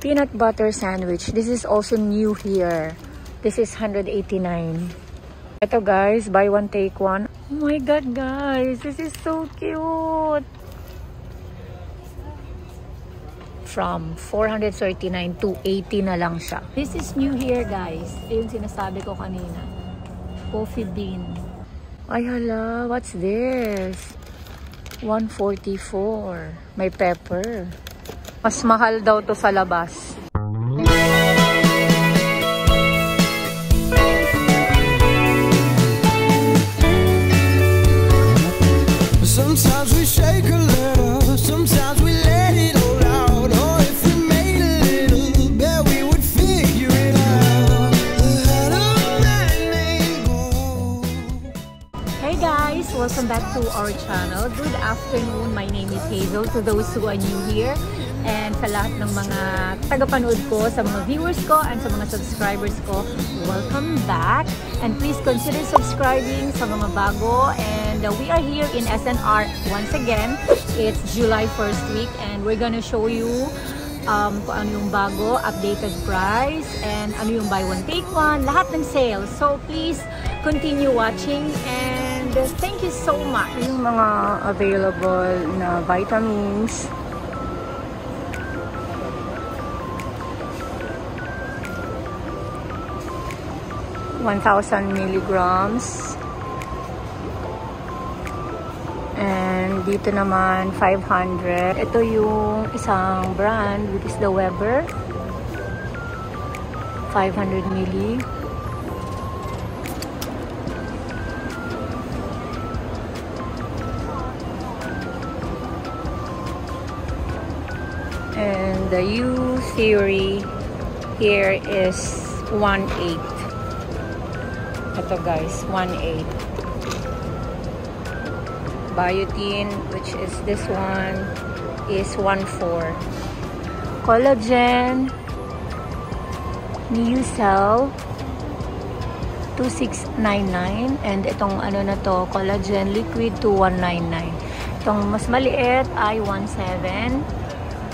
Peanut butter sandwich. This is also new here. This is 189. Ito guys, buy one take one. Oh my god guys, this is so cute. From 439 to 80 na lang siya. This is new here guys. Yung sinasabi ko kanina. Coffee bean. Ay hala, what's this? 144. May pepper. Mas mahal daw to sa labas. Sometimes we shake a little, sometimes we let it all out. Oh, if we made a little, bet we would figure it out. Hey guys, welcome back to our channel. Good afternoon, my name is Hazel. To those who are new here, and sa lahat ng mga tagapanood ko, sa mga viewers ko, and sa mga subscribers ko, welcome back. And please consider subscribing sa mga bago. And we are here in SNR once again. It's July 1st week and we're gonna show you kung ano yung bago, updated price, and ano yung buy one take one, lahat ng sales. So please continue watching and thank you so much. Yung mga available na vitamins. $1,000 milligrams. And dito naman 500. Ito yung isang brand, which is the Weber. 500 milli. And the U Theory here is 1.8. Ito guys, 1.8. Biotin, which is this one, is 1.4. Collagen, Neocell, 2699. And itong ano na to, collagen liquid, 2199. Itong mas maliit ay 17.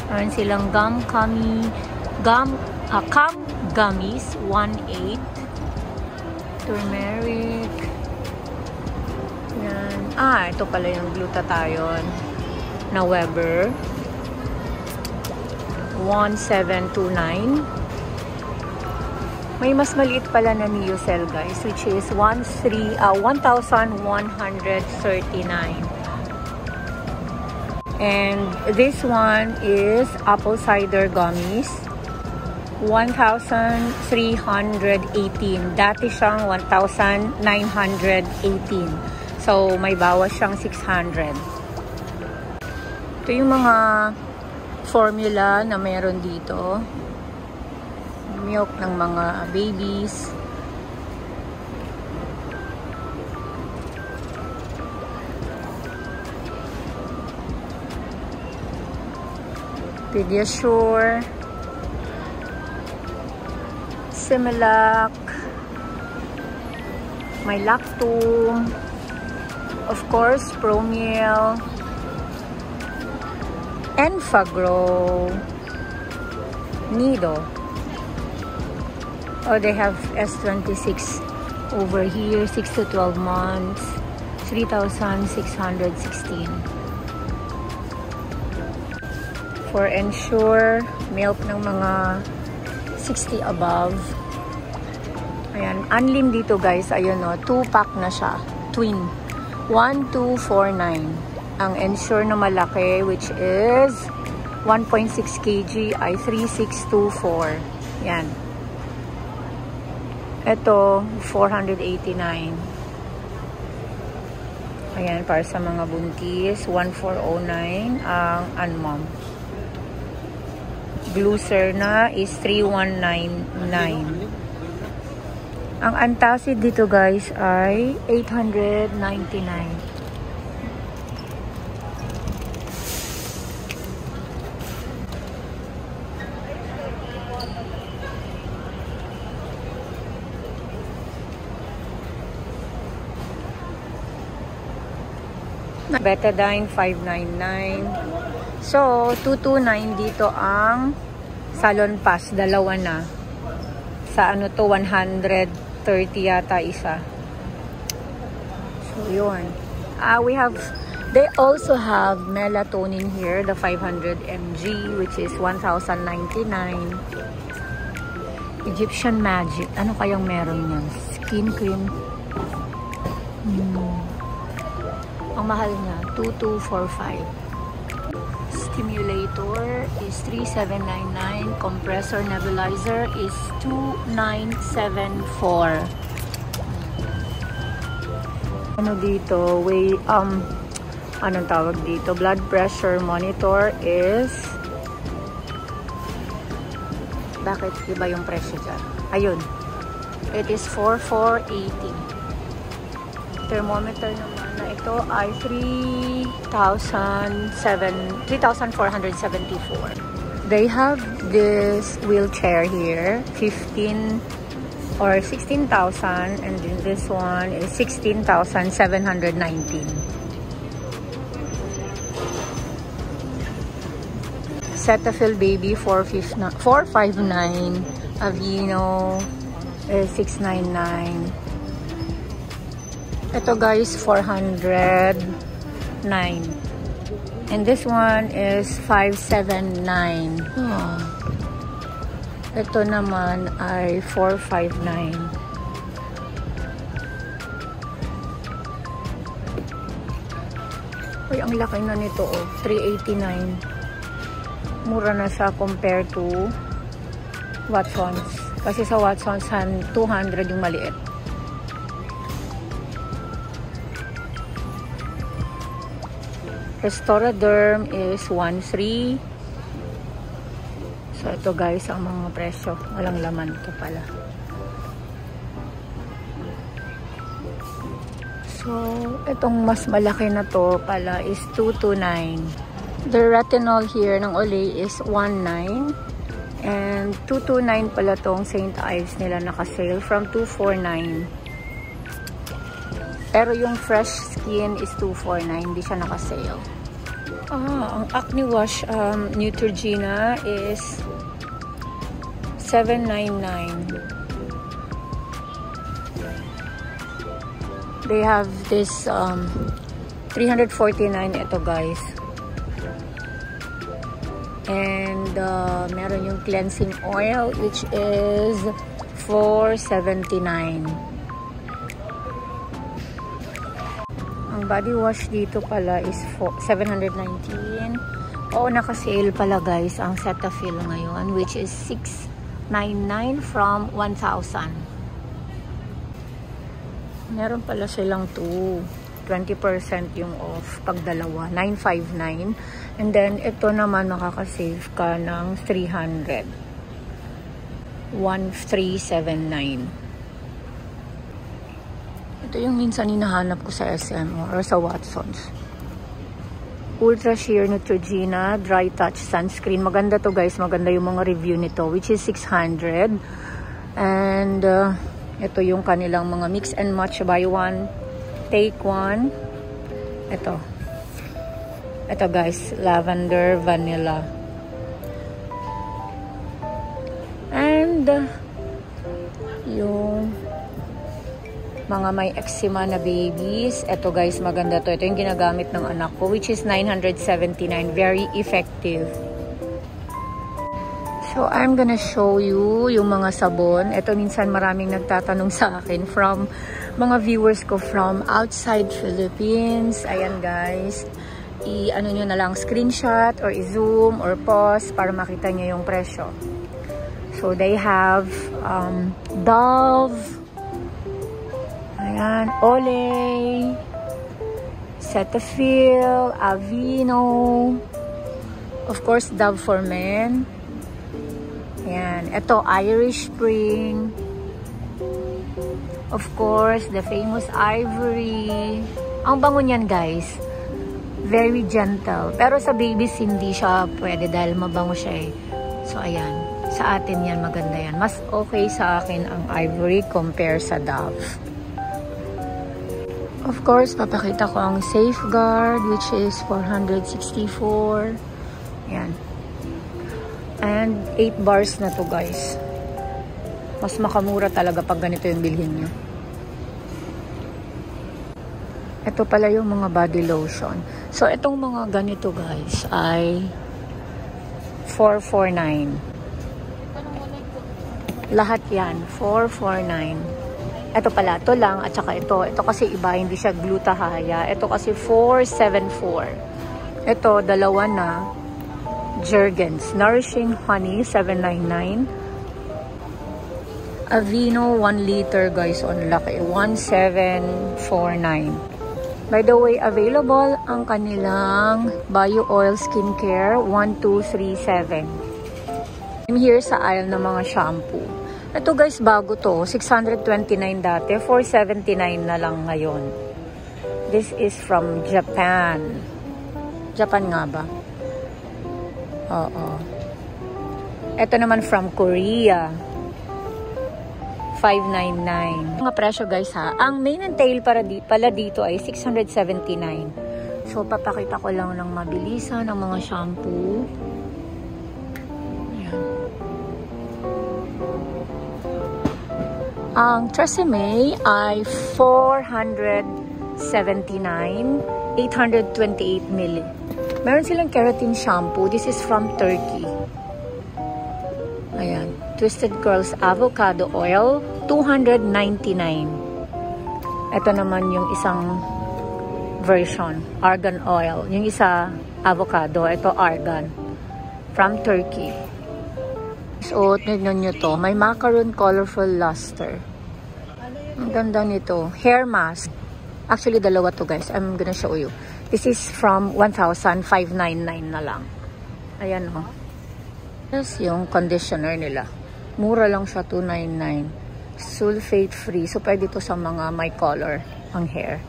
Meron silang gum gummies, 1.8. Turmeric. Yan. Ito pala yung glutathione na Weber. 1729. May mas maliit pala na Neocell guys, which is 1,139. And this one is apple cider gummies. 1,318. Dati siyang 1,918. So, may bawas siyang 600. Ito yung mga formula na meron dito. Milk ng mga babies. Pediasure. Similac, may Lactum, of course, Promiel, Enfagrow, Nido. Oh, they have S26 over here, 6 to 12 months, 3,616. For Ensure, milk ng mga 60 above. Ayan, Anlim dito guys, ayun o, 2-pack na siya, twin, 1,249. Ang Ensure na malaki, which is 1.6 kg, ay 3,624. Yan. Ito, 489. Ayan, para sa mga buntis, 1,409 ang Anmom. Glucer na is 3,199. Ang antacid dito guys ay 899. Betadine 599. So 229 dito ang Salon Pass, dalawa na. Sa ano to, 130 yata isa. So, yun. They also have melatonin here, the 500 mg, which is 1,099. Egyptian Magic. Ano kayang meron yan? Skin cream. Ang mahal niya, 2,245. Stimulator is 3,799. Compressor nebulizer is 2,974. Ano dito? Anong tawag dito? Blood pressure monitor is... Bakit iba yung presyo dyan? Ayun. It is 4,480. Thermometer naman na ito ay 3,474. They have this wheelchair here, 15 or 16,000, and then this one is 16,719. Cetaphil Baby 459, Aveeno is 699. Ito guys, 409. And this one is 579. Ito naman ay 459. Uy, ang laki na nito, oh. 389. Mura na siya compared to Watsons. Kasi sa Watsons, 200 yung maliit. Restoraderm is 1,300. So, ito guys, ang mga presyo. Walang laman ito pala. So, itong mas malaki na to pala is 229. The retinol here ng Olay is 19. And 229 pala tong St. Ives nila naka-sale from 249. Pero yung fresh skin is 249. Hindi siya naka-sale. Ang acne wash Neutrogena is 799. They have this 349 ito guys. And meron yung cleansing oil which is 479. Ang body wash dito pala is 719. Oo, naka-sale pala guys ang Cetaphil ngayon, which is 699 from 1,000. Meron pala silang 20% yung off pag dalawa, 959. And then ito naman makaka-save ka ng 300. 1,379. Ito yung minsan hinahanap ko sa SM or sa Watsons. Ultra Sheer Neutrogena Dry Touch Sunscreen. Maganda to guys. Maganda yung mga review nito, which is 600. And ito yung kanilang mga mix and match, buy one, take one. Ito guys, lavender, vanilla. And yung mga may eczema na babies. Ito guys, maganda to. Ito yung ginagamit ng anak ko, which is 979. Very effective. So, I'm gonna show you yung mga sabon. Ito minsan maraming nagtatanong sa akin from mga viewers ko from outside Philippines. Ayan guys. I-ano nyo na lang, screenshot or i-zoom or pause para makita nyo yung presyo. So, they have Dove. Ayan, Olay, Cetaphil, Aveeno, of course, Dove for Men. Ayan, ito, Irish Spring. Of course, the famous Ivory. Ang bango niyan, guys. Very gentle. Pero sa babies, hindi siya pwede dahil mabango siya eh. So, ayan. Sa atin yan, maganda yan. Mas okay sa akin ang Ivory compare sa Dove. Of course, papakita ko ang Safeguard, which is 464. Ayan. And 8 bars na to guys. Mas makamura talaga pag ganito yung bilhin nyo. Ito pala yung mga body lotion. So, itong mga ganito guys ay 449. Lahat yan, 449. Ito pala, ito lang, at saka ito. Ito kasi iba, hindi siya glutahaya. Ito kasi 474. Ito, dalawa na. Jergens. Nourishing Honey, 799. Aveeno, 1 liter guys, on laki. 1749. By the way, available ang kanilang Bio Oil Skincare 1237. I'm here sa aisle ng mga shampoo. Ito guys, bago to. 629 dati. 479 na lang ngayon. This is from Japan. Japan nga ba? Oo. Ito naman from Korea. 599. Mga presyo guys ha. Ang main and tail pala dito ay 679. So papakita ko lang ng mabilisan ng mga shampoo. Ayan. Ang Tresemme ay 479, 828 ml. Meron silang keratin shampoo. This is from Turkey. Ayan. Twisted Curls Avocado Oil, 299. Ito naman yung isang version, Argan Oil. Yung isa, avocado. Ito, Argan. From Turkey. So, tignan nyo to. May macaron colorful luster. Ang ganda nito. Hair mask. Actually, dalawa to guys. I'm gonna show you. This is from 1,599 na lang. Ayan o. Yes, yung conditioner nila. Mura lang siya, 299. Sulfate free. So, pwede ito sa mga may color ang hair.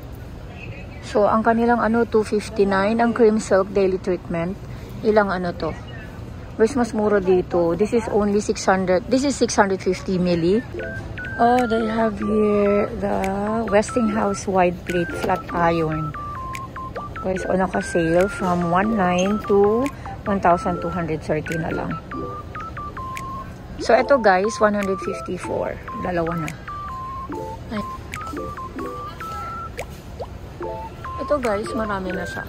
So, ang kanilang 259. Ang cream silk daily treatment. Ilang to? Where's mas mura dito? This is only 600. This is 650 ml. Oh, they have here the Westinghouse wide plate flat iron. Guys, naka-sale from 1,900 to 1,230 na lang. So, ito guys, 154. Dalawa na. Ito guys, marami na siya.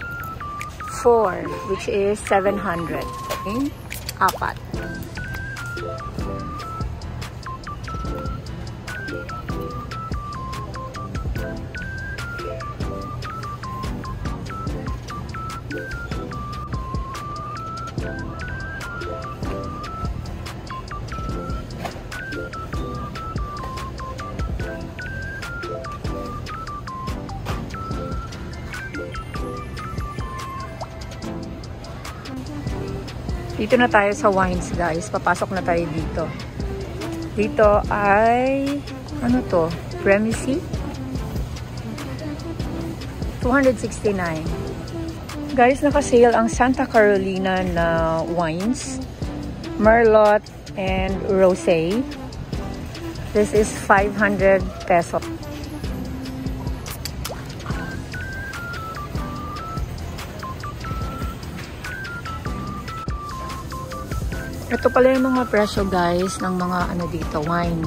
4, which is 700. Okay? 4. Dito na tayo sa wines guys. Papasok na tayo dito. Dito ay to? Premisi? 269. Guys, naka-sale ang Santa Carolina na wines. Merlot and Rosé. This is 500 pesos. Ito pala yung mga presyo guys ng mga dito, wine.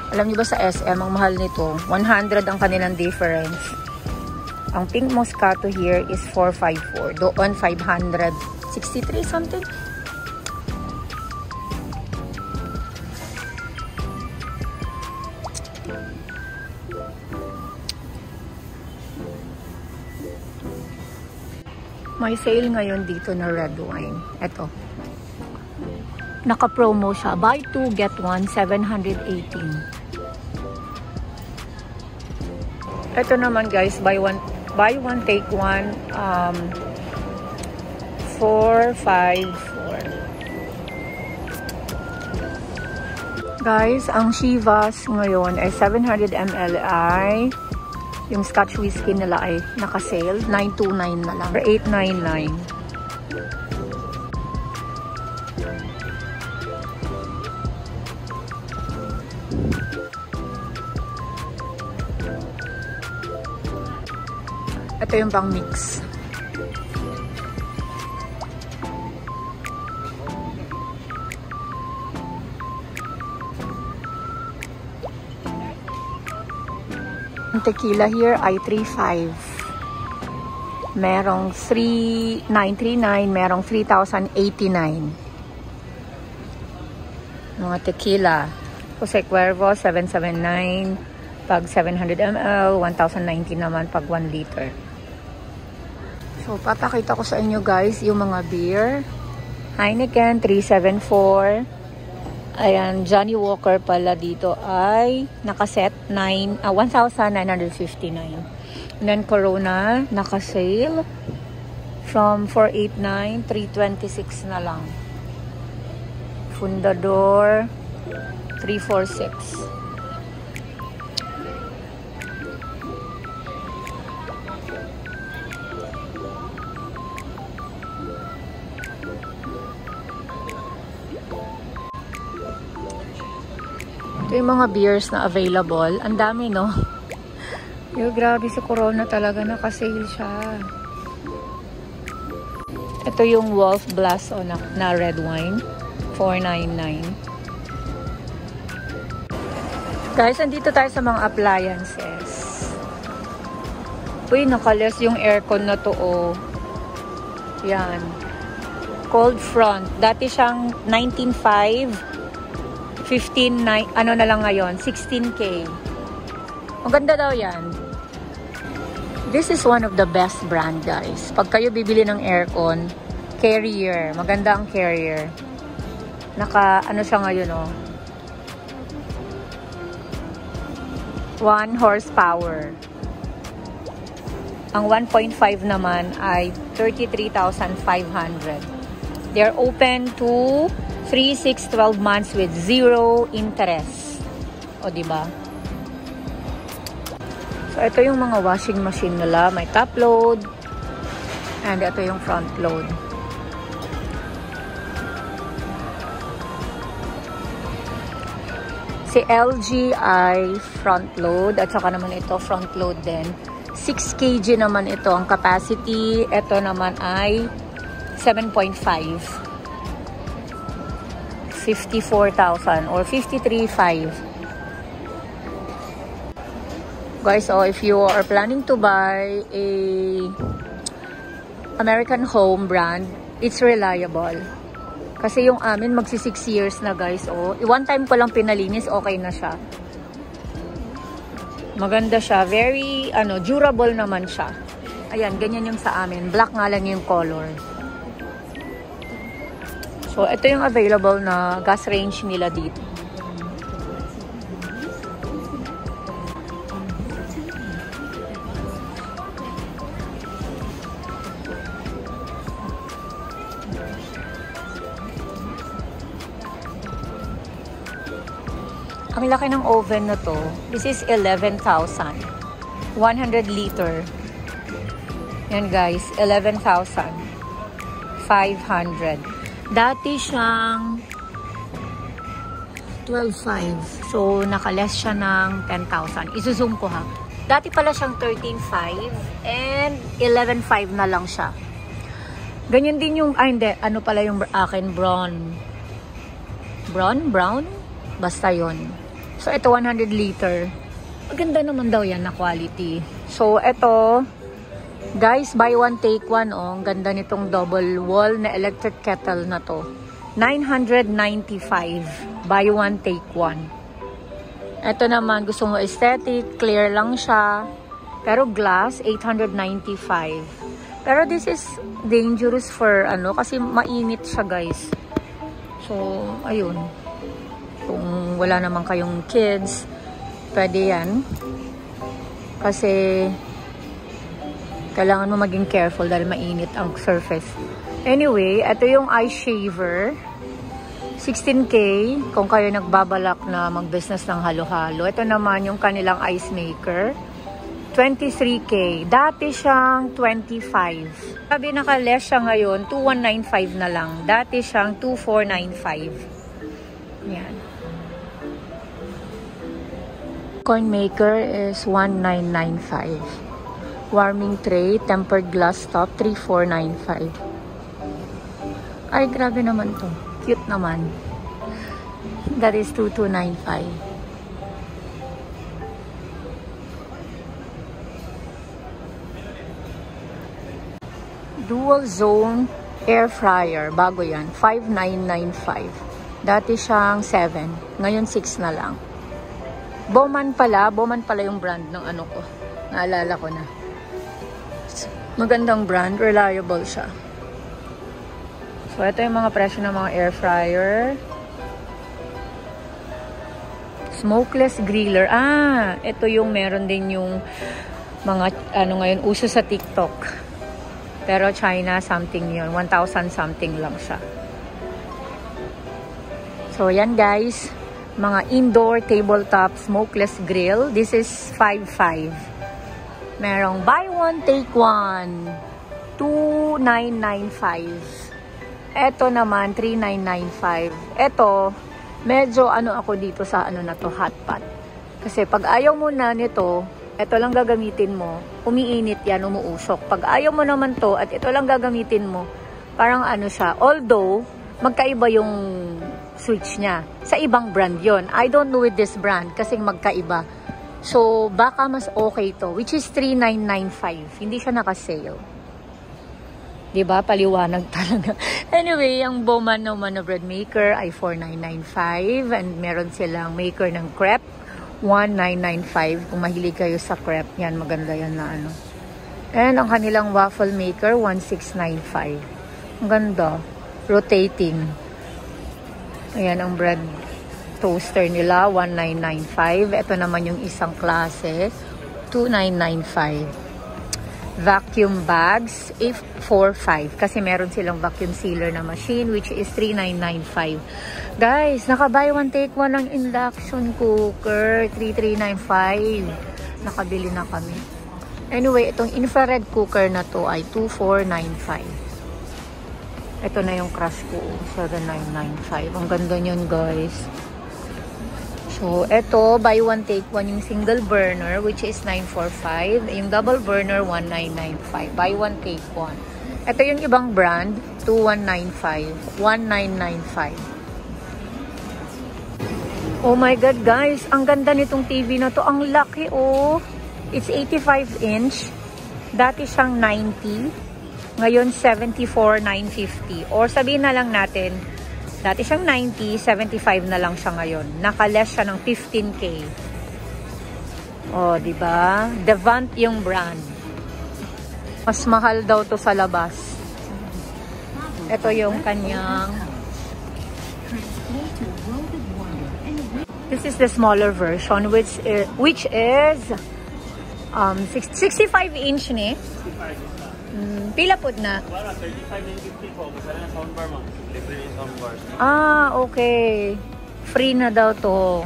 Alam niyo ba sa SM, ang mahal nito, 100 ang kanilang difference. Ang Pink Moscato here is 454. Doon 563 something. May sale ngayon dito na red wine. Ito. Naka-promo siya. Buy 2, get 1, 718. Ito naman guys, buy one take one, 454. Guys, ang Chivas ngayon ay 700 ml ay yung Scotch whiskey nila ay naka-sale, 929 na lang, or 899. Ito yung pang mix. Ang tequila here ay 3.5. Merong 3,939, merong 3,089. Mga tequila. Jose Cuervo, 779. Pag 700 ml, 1,019 naman pag 1 liter. So, papakita ko sa inyo guys yung mga beer. Heineken, 374. Ayan, Johnny Walker pala dito ay nakaset 1,959. And then Corona, nakasale from 489, 326 na lang. Fundador, 346. Ito yung mga beers na available. Ang dami, no? Yo, grabe si Corona talaga. Naka-sale siya. Ito yung Wolf Blast na red wine. 499. Guys, andito tayo sa mga appliances. Uy, nakalas yung aircon na to, oh. Yan. Cold front. Dati siyang 19.5. 15, ano na lang ngayon, 16K. Maganda daw yan. This is one of the best brand, guys. Pag kayo bibili ng aircon, Carrier. Maganda ang Carrier. Ano siya ngayon, oh. 1 horsepower. Ang 1.5 naman ay 33,500. They're open to 3, 6, 12 months with 0 interest. O, diba? So, ito yung mga washing machine nila. May top load. And ito yung front load. Si LG ay front load. At saka naman ito front load din. 6 kg naman ito ang capacity. Ito naman ay 7.5. 54,000 or 53,500. Guys, so if you are planning to buy a American Home brand, it's reliable. Kasi yung amin magsi 6 years na, guys. Oh, one time ko lang pinalinis, okay na siya. Maganda siya, very durable naman siya. Ayan, ganyan yung sa amin. Black nga lang yung color. So, ito yung available na gas range nila dito. Ang laki ng oven na to. This is 11,000. 100 liter. Yan guys, 11,500. Dati siyang 12,500. So, nakaless siya ng 10,000. Isusum ko ha. Dati pala siyang 13,500 and 11,500 na lang siya. Ganyan din yung, hindi. Ano pala yung akin? Brown? Basta yon. So, ito 100 liter. Maganda naman daw yan na quality. So, ito, guys, buy one, take one. Oh, ang ganda nitong double wall na electric kettle na to. 995. Buy one, take one. Ito naman, gusto mo aesthetic, clear lang siya. Pero glass, 895. Pero this is dangerous for kasi mainit siya, guys. So, ayun. Kung wala naman kayong kids, pwede yan. Kasi kailangan mo maging careful dahil mainit ang surface. Anyway, ito yung ice shaver. 16K kung kayo nagbabalak na mag-business ng halo-halo. Ito naman yung kanilang ice maker. 23K. Dati siyang 25. Sabi naka-less siya ngayon, 2,195 na lang. Dati siyang 2,495. Yan. Coin maker is 1,995. Warming tray, tempered glass top, 3,495. Ay, grabe naman to. Cute naman. That is 2,295. dual zone air fryer. Bago yan. 5,995. Dati siyang 7. Ngayon 6 na lang. Bowman pala. Bowman pala yung brand ng ano ko. Naalala ko na. Magandang brand. Reliable siya. So, ito yung mga presyo ng mga air fryer. Smokeless griller. Ah, ito yung meron din yung mga, ano ngayon, uso sa TikTok. Pero China, something yun. 1,000 something lang siya. So, yan guys. Mga indoor tabletop smokeless grill. This is 5,500. Merong buy one, take one. 2,995. Ito naman, 3,995. Ito, medyo ano ako dito sa ano na to, hot pot. Kasi pag ayaw mo na nito, ito lang gagamitin mo, umiinit yan, umuusok. Pag ayaw mo naman to, at ito lang gagamitin mo, parang ano siya. Although, magkaiba yung switch niya. Sa ibang brand yon. I don't know with this brand, kasi magkaiba. So, baka mas okay to, which is 3,995. Hindi siya naka-sale. Diba? Paliwanag talaga. Anyway, ang Bowman naman na bread maker ay 4,995. And meron silang maker ng crepe. 1,995. Kung mahilig kayo sa crepe, yan, maganda yan na ano. And ang kanilang waffle maker, 1,695. Ang ganda. Rotating. Ayan ang bread toaster nila, 1,995. Ito naman yung isang klase, 2,995. Vacuum bags, 845. Kasi meron silang vacuum sealer na machine, which is 3,995. Guys, naka-buy one take one ng induction cooker, 3,395. Nakabili na kami. Anyway, itong infrared cooker na to ay 2,495. Ito na yung crush ko, 7,995. Ang ganda nyon, guys. So, ito, buy one, take one yung single burner, which is 945. Yung double burner, 1,995. Buy one, take one. Ito yung ibang brand, 2,195. 1,995. Oh my God, guys. Ang ganda nitong TV na to. Ang laki, oh. It's 85 inch. Dati siyang 90. Ngayon, 74,950. Or sabihin na lang natin, dati siyang 90, 75 na lang siya ngayon. Naka-less siya ng 15K. Oh, di ba? Devant yung brand. Mas mahal daw to sa labas. Ito yung kanyang. This is the smaller version, which is 65 inch ni. Pila po na? 35,950 po. Kasi na soundbar mo. Libre yung soundbar. Ah, okay. Free na daw to.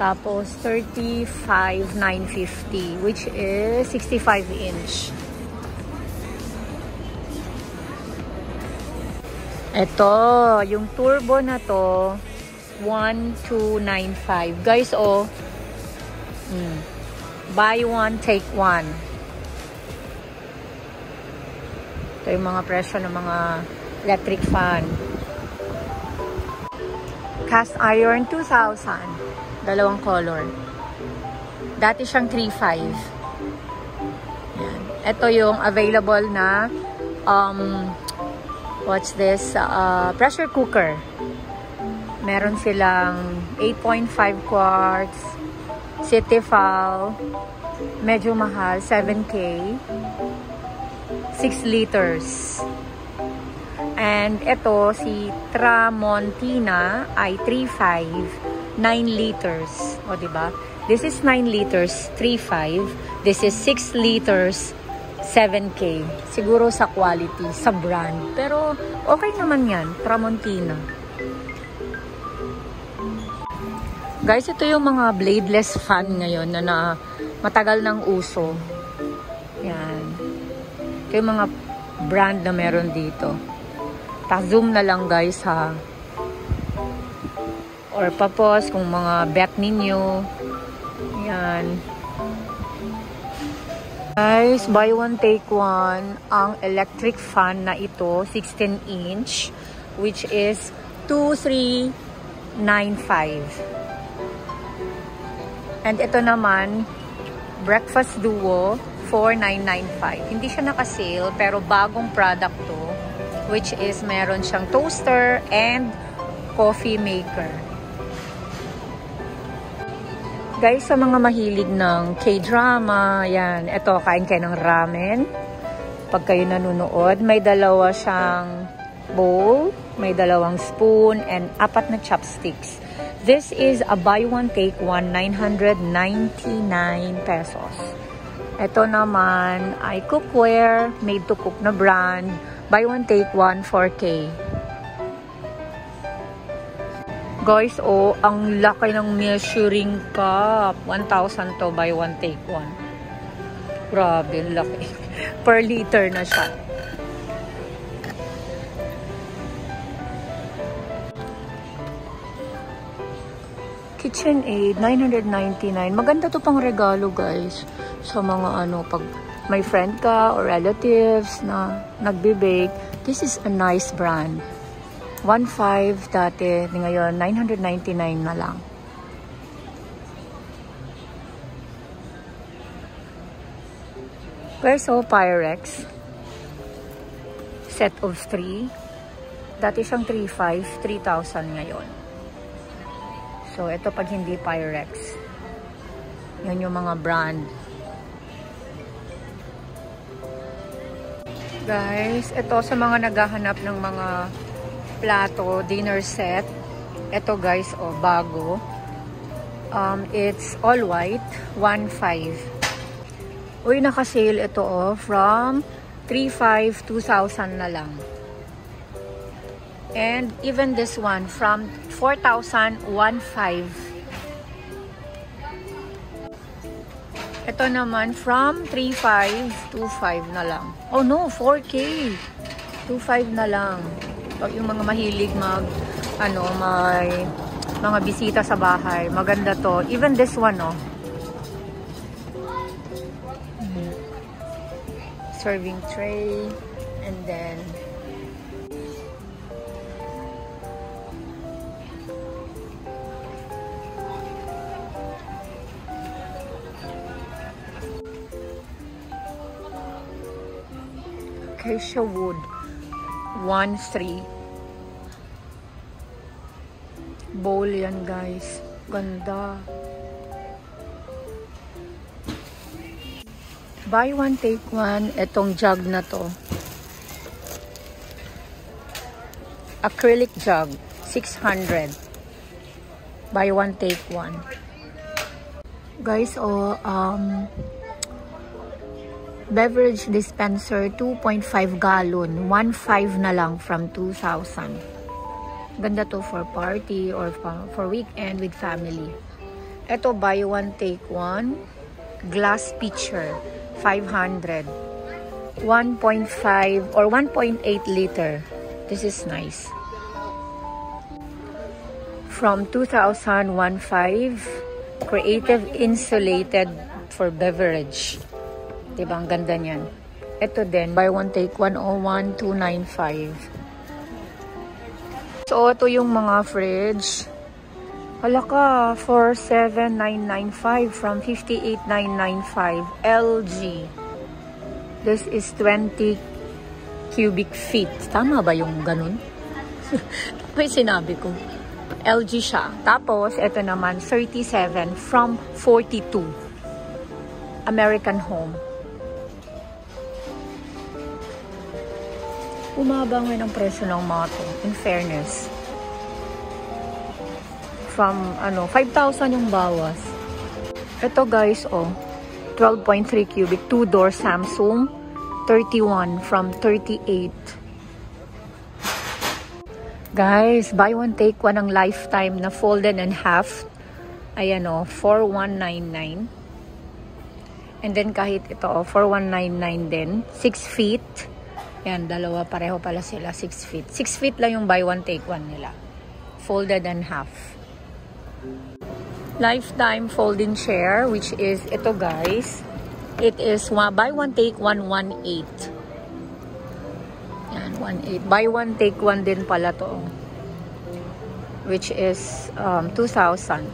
Tapos, 35,950, which is 65 inch. Ito, yung turbo na to, 1,295. Guys, oh. Buy one, take one. Ito yung mga presyo ng mga electric fan. Cast iron, 2,000. Dalawang color. Dati siyang 3,500. Yan. Ito yung available na what's this? Pressure cooker. Meron silang 8.5 quarts, Citifal, medyo mahal, 7K. 6 liters. And ito, si Tramontina ay 3.5, 9 liters. O, diba? This is 9 liters, 3.5. This is 6 liters, 7K. Siguro sa quality, sa brand. Pero, okay naman yan. Tramontina. Guys, ito yung mga bladeless fan ngayon na matagal ng uso. Yan. Ito yung mga brand na meron dito. Ta-zoom na lang guys ha. Or papos kung mga bet ninyo. Yan. Guys, buy one take one. Ang electric fan na ito, 16 inch. Which is 2,395. And ito naman, breakfast duo, 24,995. Hindi siya naka-sale, pero bagong product to, which is meron siyang toaster and coffee maker. Guys, sa mga mahilig ng K-drama, yan, eto, kain kayo ng ramen. Pag kayo nanonood, may dalawa siyang bowl, may dalawang spoon, and 4 na chopsticks. This is a buy one take one, 999 pesos. Ito naman ay cookware, made to cook na brand, buy one take one, 4K. Guys, oh, ang laki ng measuring cup. 1,000 to, buy one take one. Grabe, laki. Per liter na siya. KitchenAid, 999. Maganda to pang regalo, guys. Sa mga ano, pag may friend ka or relatives na nagbe-bake, this is a nice brand. 1,500 dati, ngayon 999 na lang. Guys, so Pyrex set of 3. Dati siyang 3,500, 3,000 ngayon. So ito pag hindi Pyrex, yan yung mga brand. Guys, ito sa mga naghahanap ng mga plato, dinner set. Ito guys, oh, bago. It's all white, 1,500. Uy, naka-sale ito, oh, from 3,500, 2,000 na lang. And even this one, from 4,000, 1,500. Ito naman, from 3,500, 2,500 na lang. Oh no, 4K. 2,500 na lang. Yung mga mahilig may mga bisita sa bahay, maganda to. Even this one, oh. Serving tray, and then acacia wood, 1,300. Bowl yan, guys. Ganda. Buy one, take one. Itong jug na to. Acrylic jug. 600. Buy one, take one. Guys, oh, beverage dispenser, 2.5 gallon. 1,500 na lang from 2,000. Ganda to for party or for weekend with family. Ito, buy one, take one. Glass pitcher, 500. 1.5 or 1.8 liter. This is nice. From 2,000, 1,500. Creative insulated for beverage. Diba, ang ganda niyan. Ito din, buy one, take one, 1,295. So, ito yung mga fridge. Hala ka, 47,995 from 58,995. LG. This is 20 cubic feet. Tama ba yung ganun? May sinabi ko. LG siya. Tapos, ito naman, 37 from 42. American Home. Umaba ngayon ang presyo ng mga to, in fairness. From, 5,000 yung bawas. Ito guys, oh, 12.3 cubic, 2-door Samsung, 31 from 38. Guys, buy one, take one ang lifetime na folded and half. Ayan, oh, 4,199. And then kahit ito, oh, 4,199 din. 6 feet. Yan, dalawa, pareho pala sila, 6 feet. 6 feet lang yung buy one, take one nila. Folded and half. Lifetime folding chair, which is, ito guys, it is buy one, take one, 1,800. Yan, 1,800. Buy one, take one din pala to. Which is 2,000.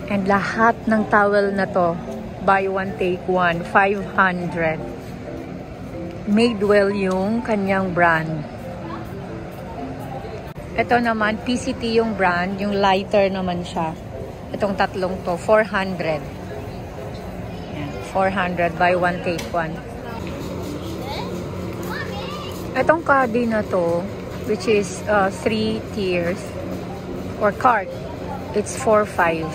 And lahat ng towel na to, buy one take one, 500. Madewell yung kanyang brand. Ito naman, PCT yung brand, yung lighter naman siya. Itong tatlong to, 400. Yan, 400, buy one take one. Itong caddy na to, which is 3 tiers, or cart, it's 4.5.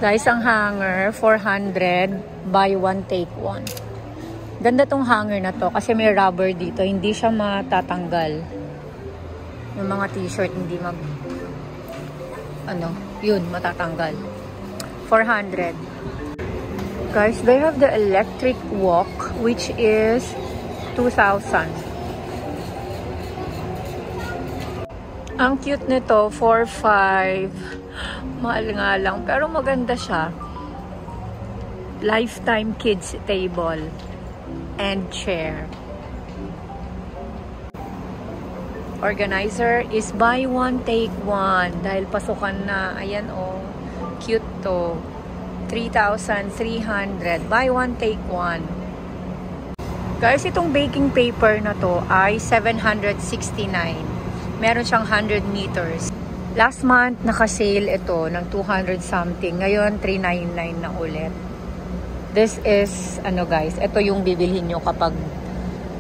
Guys, ang hanger, 400, buy one take one. Ganda tong hanger na to, kasi may rubber dito, hindi siya matatanggal. Yung mga t-shirt hindi yun, matatanggal. 400. Guys, they have the electric wok, which is 2,000. Ang cute nito, 4.5. Mahal nga lang, pero maganda siya. Lifetime kids table and chair. Organizer is buy one take one dahil pasukan na. Ayan cute to. 3,300, buy one take one. Guys, itong baking paper na to ay 769. Meron siyang 100 meters. Last month naka-sale ito ng 200 something. Ngayon 399 na ulit. This is guys, ito yung bibilhin nyo kapag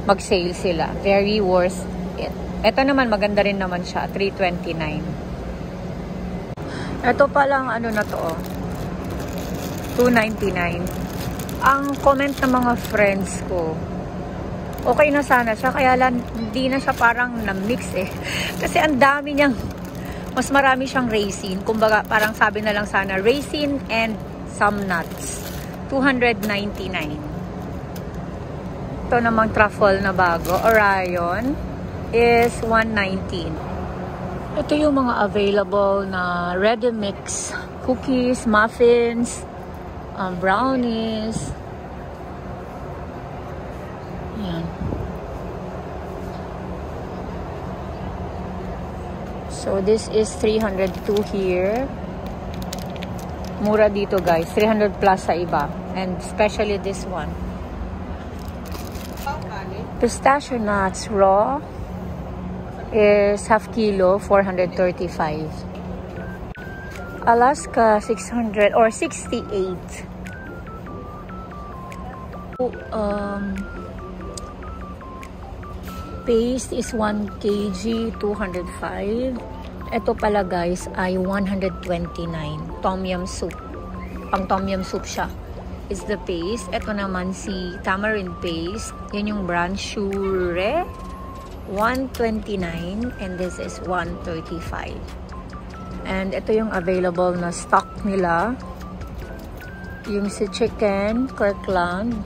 mag-sale sila. Very worth it. Ito naman, maganda rin naman siya. 329. Ito palang na to. 299. Ang comment ng mga friends ko, okay na sana siya. Kaya lang, hindi na siya parang na-mix eh. Kasi ang dami niyang, mas marami siyang raisin. Kumbaga, parang sabi na lang sana, raisin and some nuts. 299. Ito namang truffle na bago. Orion is 119. Ito yung mga available na ready mix cookies, muffins, brownies. Yan. So this is 302 here. Mura dito guys, 300 plus sa iba, and especially this one. Pistachio nuts raw is half kilo, 435. Alaska 600 or 68. Paste is 1 kg, 205. Ito pala guys ay 129. Tom yum soup. Pang tom yum soup siya. Is the paste. Ito naman si tamarind paste. Yan yung brand Shure. 129 and this is 135. And ito yung available na stock nila. Yung si chicken, Kirkland,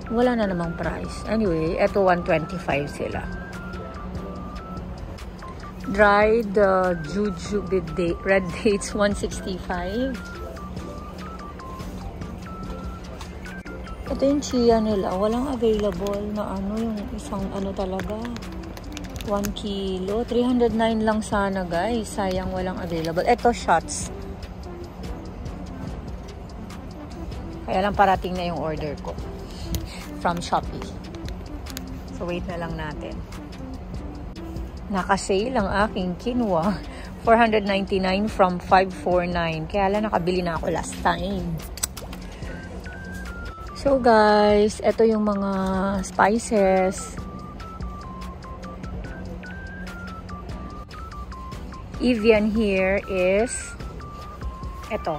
wala na namang price. Anyway, ito 125 sila. Dried jujube red dates 165. Ito yung chia nila. Walang available na yung isang talaga. 1 kilo. 309 lang sana guys. Sayang walang available. Ito shots. Kaya lang parating na yung order ko. From Shopee. So wait na lang natin. Naka-sale ang aking quinoa. 499 from 549. Kaya lang nakabili na ako last time. So guys, ito yung mga spices. Evian here is ito.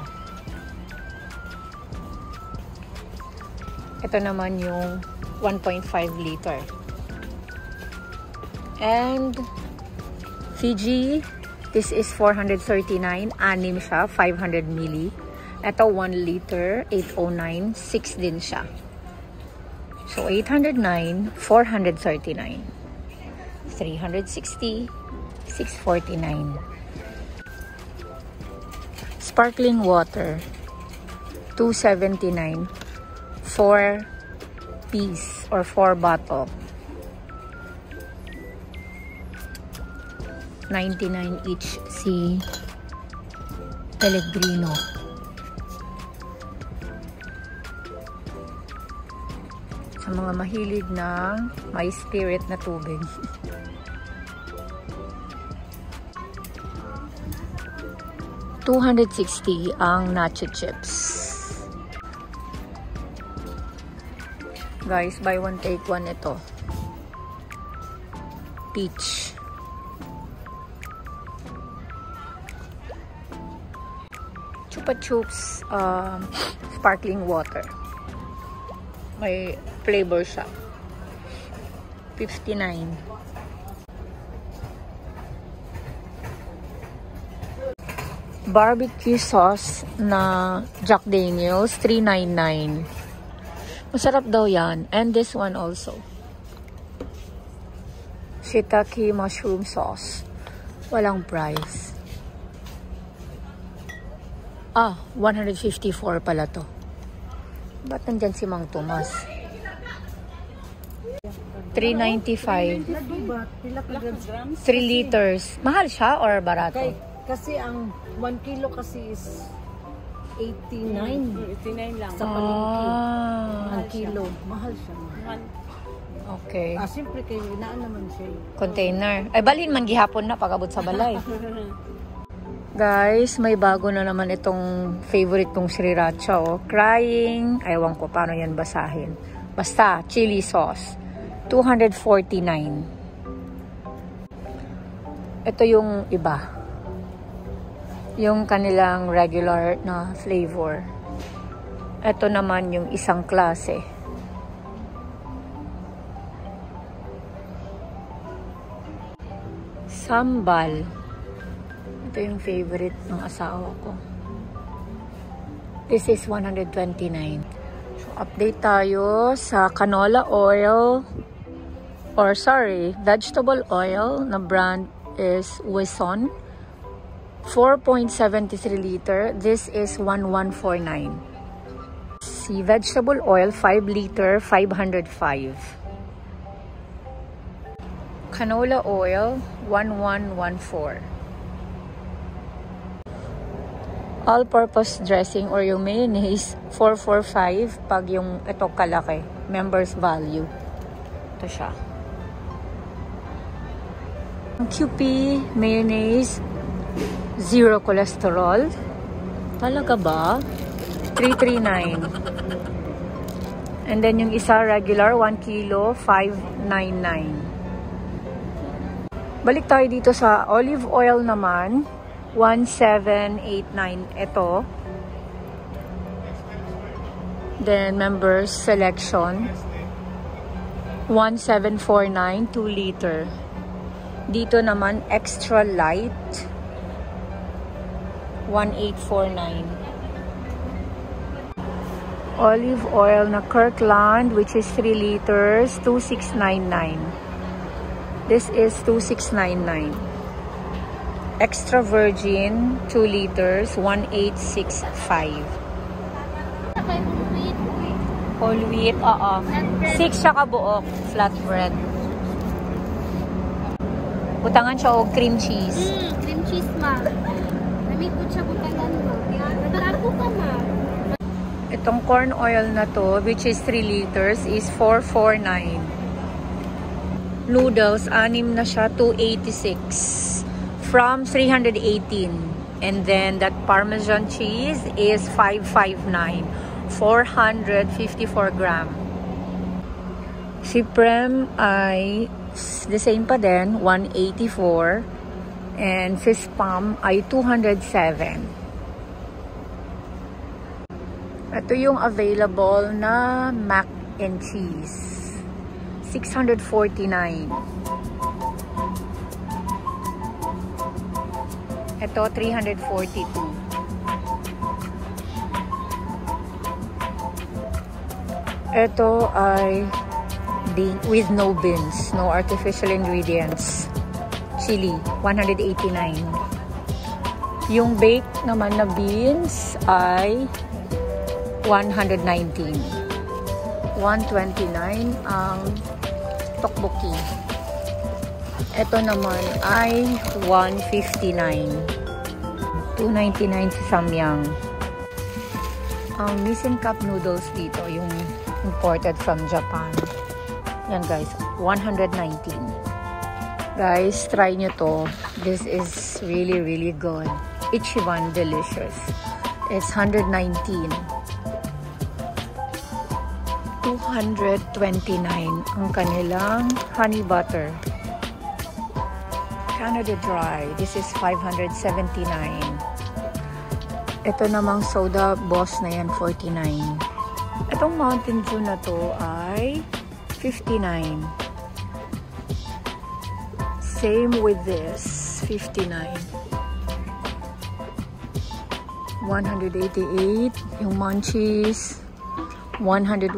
Ito naman yung 1.5 liter. And Fiji, this is 439. Anim siya, 500 milli. Ito 1 liter, 809, 6 din siya. So 809, 439. 360, 649. Sparkling water, 279. 4 piece or 4 bottle. 99 each si Pellegrino. Sa mga mahilig ng may spirit na tubig. $260 ang nacho chips. Guys, buy one take one ito. Peach. Chupa Chups sparkling water. May flavor siya. $59. Barbecue sauce na Jack Daniels, $3.99. Masarap daw yan. And this one also. Shiitake mushroom sauce. Walang price. Ah, $154 pala to. Ba't nandyan si Mang Tomas? $3.95. 3 liters. Mahal siya or barato? Kasi ang 1 kilo kasi is 89. 89 lang. Sa palengke. Ah, 1 kilo. Mahal siya. okay. Siyempre kayo, inaan naman siya. Container. Ay, balhin man gihapon na pag-abot sa balay. Guys, may bago na naman itong favorite kong sriracha, oh. Crying. Ewan ko paano yan basahin. Basta, chili sauce. $249. Ito yung iba. Yung kanilang regular na flavor. Ito naman yung isang klase. Sambal. Ito yung favorite ng asawa ko. This is $129. So, update tayo sa canola oil. Or sorry, vegetable oil na brand is Wison. 4.73 liter. This is $1149. Si vegetable oil, 5 liter, $505. Canola oil, $1114. All-purpose dressing or yung mayonnaise, $445 pag yung ito kalaki. Members value. Ito siya. Ang QP mayonnaise, 0 cholesterol. Talaga ba? $339. And then yung isa regular, 1 kilo, $599. Balik tayo dito sa olive oil naman. $1789 ito. Then members selection. $1749, 2 liter. Dito naman extra light. $1849. Olive oil na Kirkland, which is 3 liters, $2699. This is $2699. Extra virgin, 2 liters, $1865. Whole wheat, oo. 6 siya kabuok, flatbread. Butangan siya o cream cheese. Cream cheese, ma. Namipot siya butangan mo. Naglago ka, ma. Itong corn oil na to, which is 3 liters, is $449. Noodles, 6 na siya, $286. From $318. And then that Parmesan cheese is $559. 454 gram. Si Prem ay the same pa din, $184. And si Spam ay $207. Ito yung available na mac and cheese. $649. Ito, $342. Ito ay with no beans, no artificial ingredients. Chili, $189. Yung baked naman na beans ay $119. $129 ang tteokbokki. Ito naman ay $159. $299 sa samyang. Ang missing cup noodles dito, yung Imported from Japan. Yan guys, 119. Guys, try nyo to. This is really, really good. Ichiban delicious. It's 119. 229 ang kanilang honey butter. Canada Dry. This is 579. Ito namang soda boss na yan, 49. Itong Mountain Dew na to ay 59. Same with this, 59. 188 yung Munchies, 101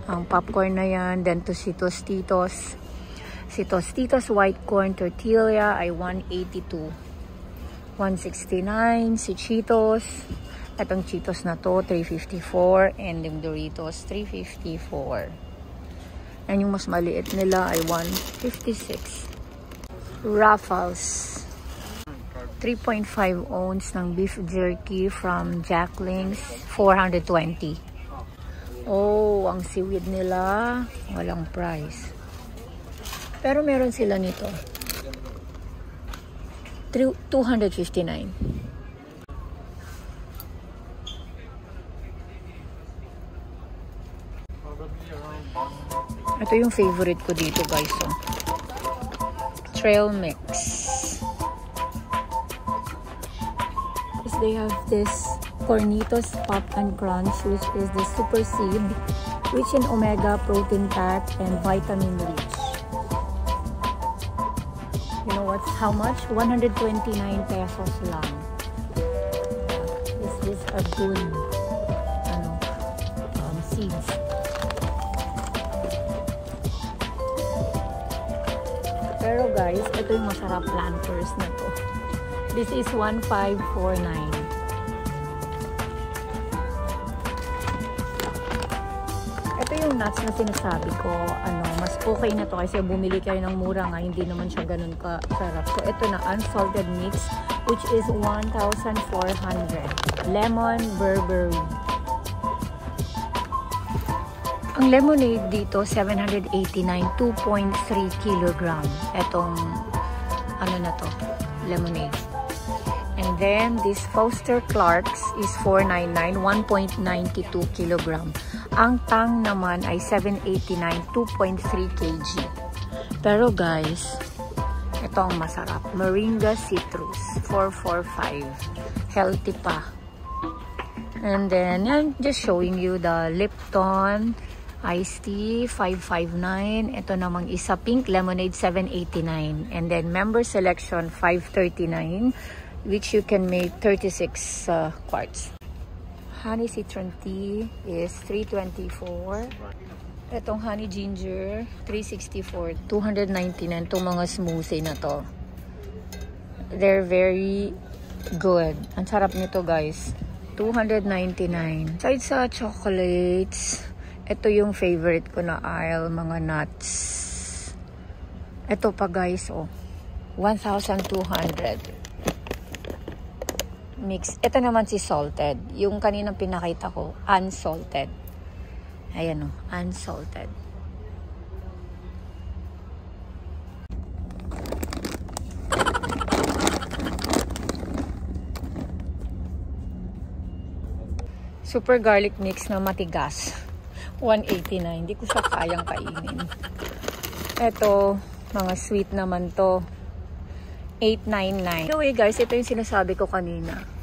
ang popcorn na yan, then to si Tostitos. Si Tostitos white corn tortilla ay 182. 169 si Cheetos. Itong Cheetos na to 354 and yung Doritos 354. And yung mas maliit nila ay 156. Ruffles 3.5 ounce ng beef jerky from Jackling's, 420. Oh, ang seaweed nila walang price, pero meron sila nito 259. Ito yung favorite ko dito guys, oh. Trail mix. They have this Cornitos Pop and Crunch, which is the super seed, rich in omega, protein fat, and vitamin rich. You know what's how much? 129 pesos lang. This is a good seeds. Pero guys, ito yung masarap planters na to. This is 1549. Ito yung nuts na sinasabi ko. Mas okay na to kasi bumili kayo ng mura nga, hindi naman siya ganun kasarap. So ito na unsalted mix, which is 1,400. Lemon Burberry. Ang lemonade dito 789, 2.3 kilogram. Etong na to, lemonade. And then, this Foster Clark's is 499, 1.92 kilogram. Ang Tang naman ay 789, 2.3 kg. Pero guys, ito ang masarap. Moringa Citrus, 445. Healthy pa. And then, yan, just showing you the Lipton Iced Tea, 559. Ito namang isa, Pink Lemonade, 789. And then, Member Selection, 539. Which you can make 36 quarts. Honey Citron Tea is 324. Itong Honey Ginger, 364. 299 itong mga smoothie na to. They're very good. Ang sarap nito guys. 299. Aside sa chocolates, ito yung favorite ko na aisle, mga nuts. Ito pa guys, oh. 1,200. Mix. Ito naman si salted. Yung kaninang pinakita ko, unsalted. Ayan o, unsalted. Super garlic mix na matigas. 189. Hindi ko siya kayang kainin. Ito, mga sweet naman to. 899. Anyway guys, ito yung sinasabi ko kanina.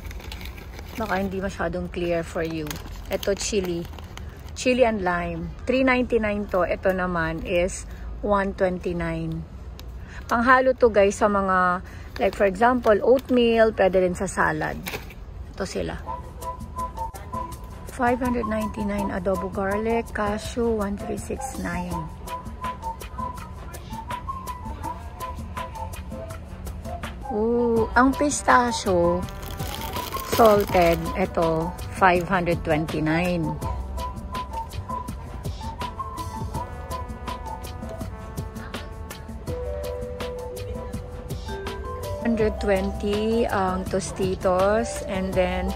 Baka hindi masyadong clear for you. Ito chili. Chili and lime. 399 to. Ito naman is 129. Panghalo to guys sa mga, like for example, oatmeal. Pwede rin sa salad. Ito sila. 599 adobo garlic. Cashew 1369. Ooh, ang pistachio salted, ito 529. 120 ang Tostitos, and then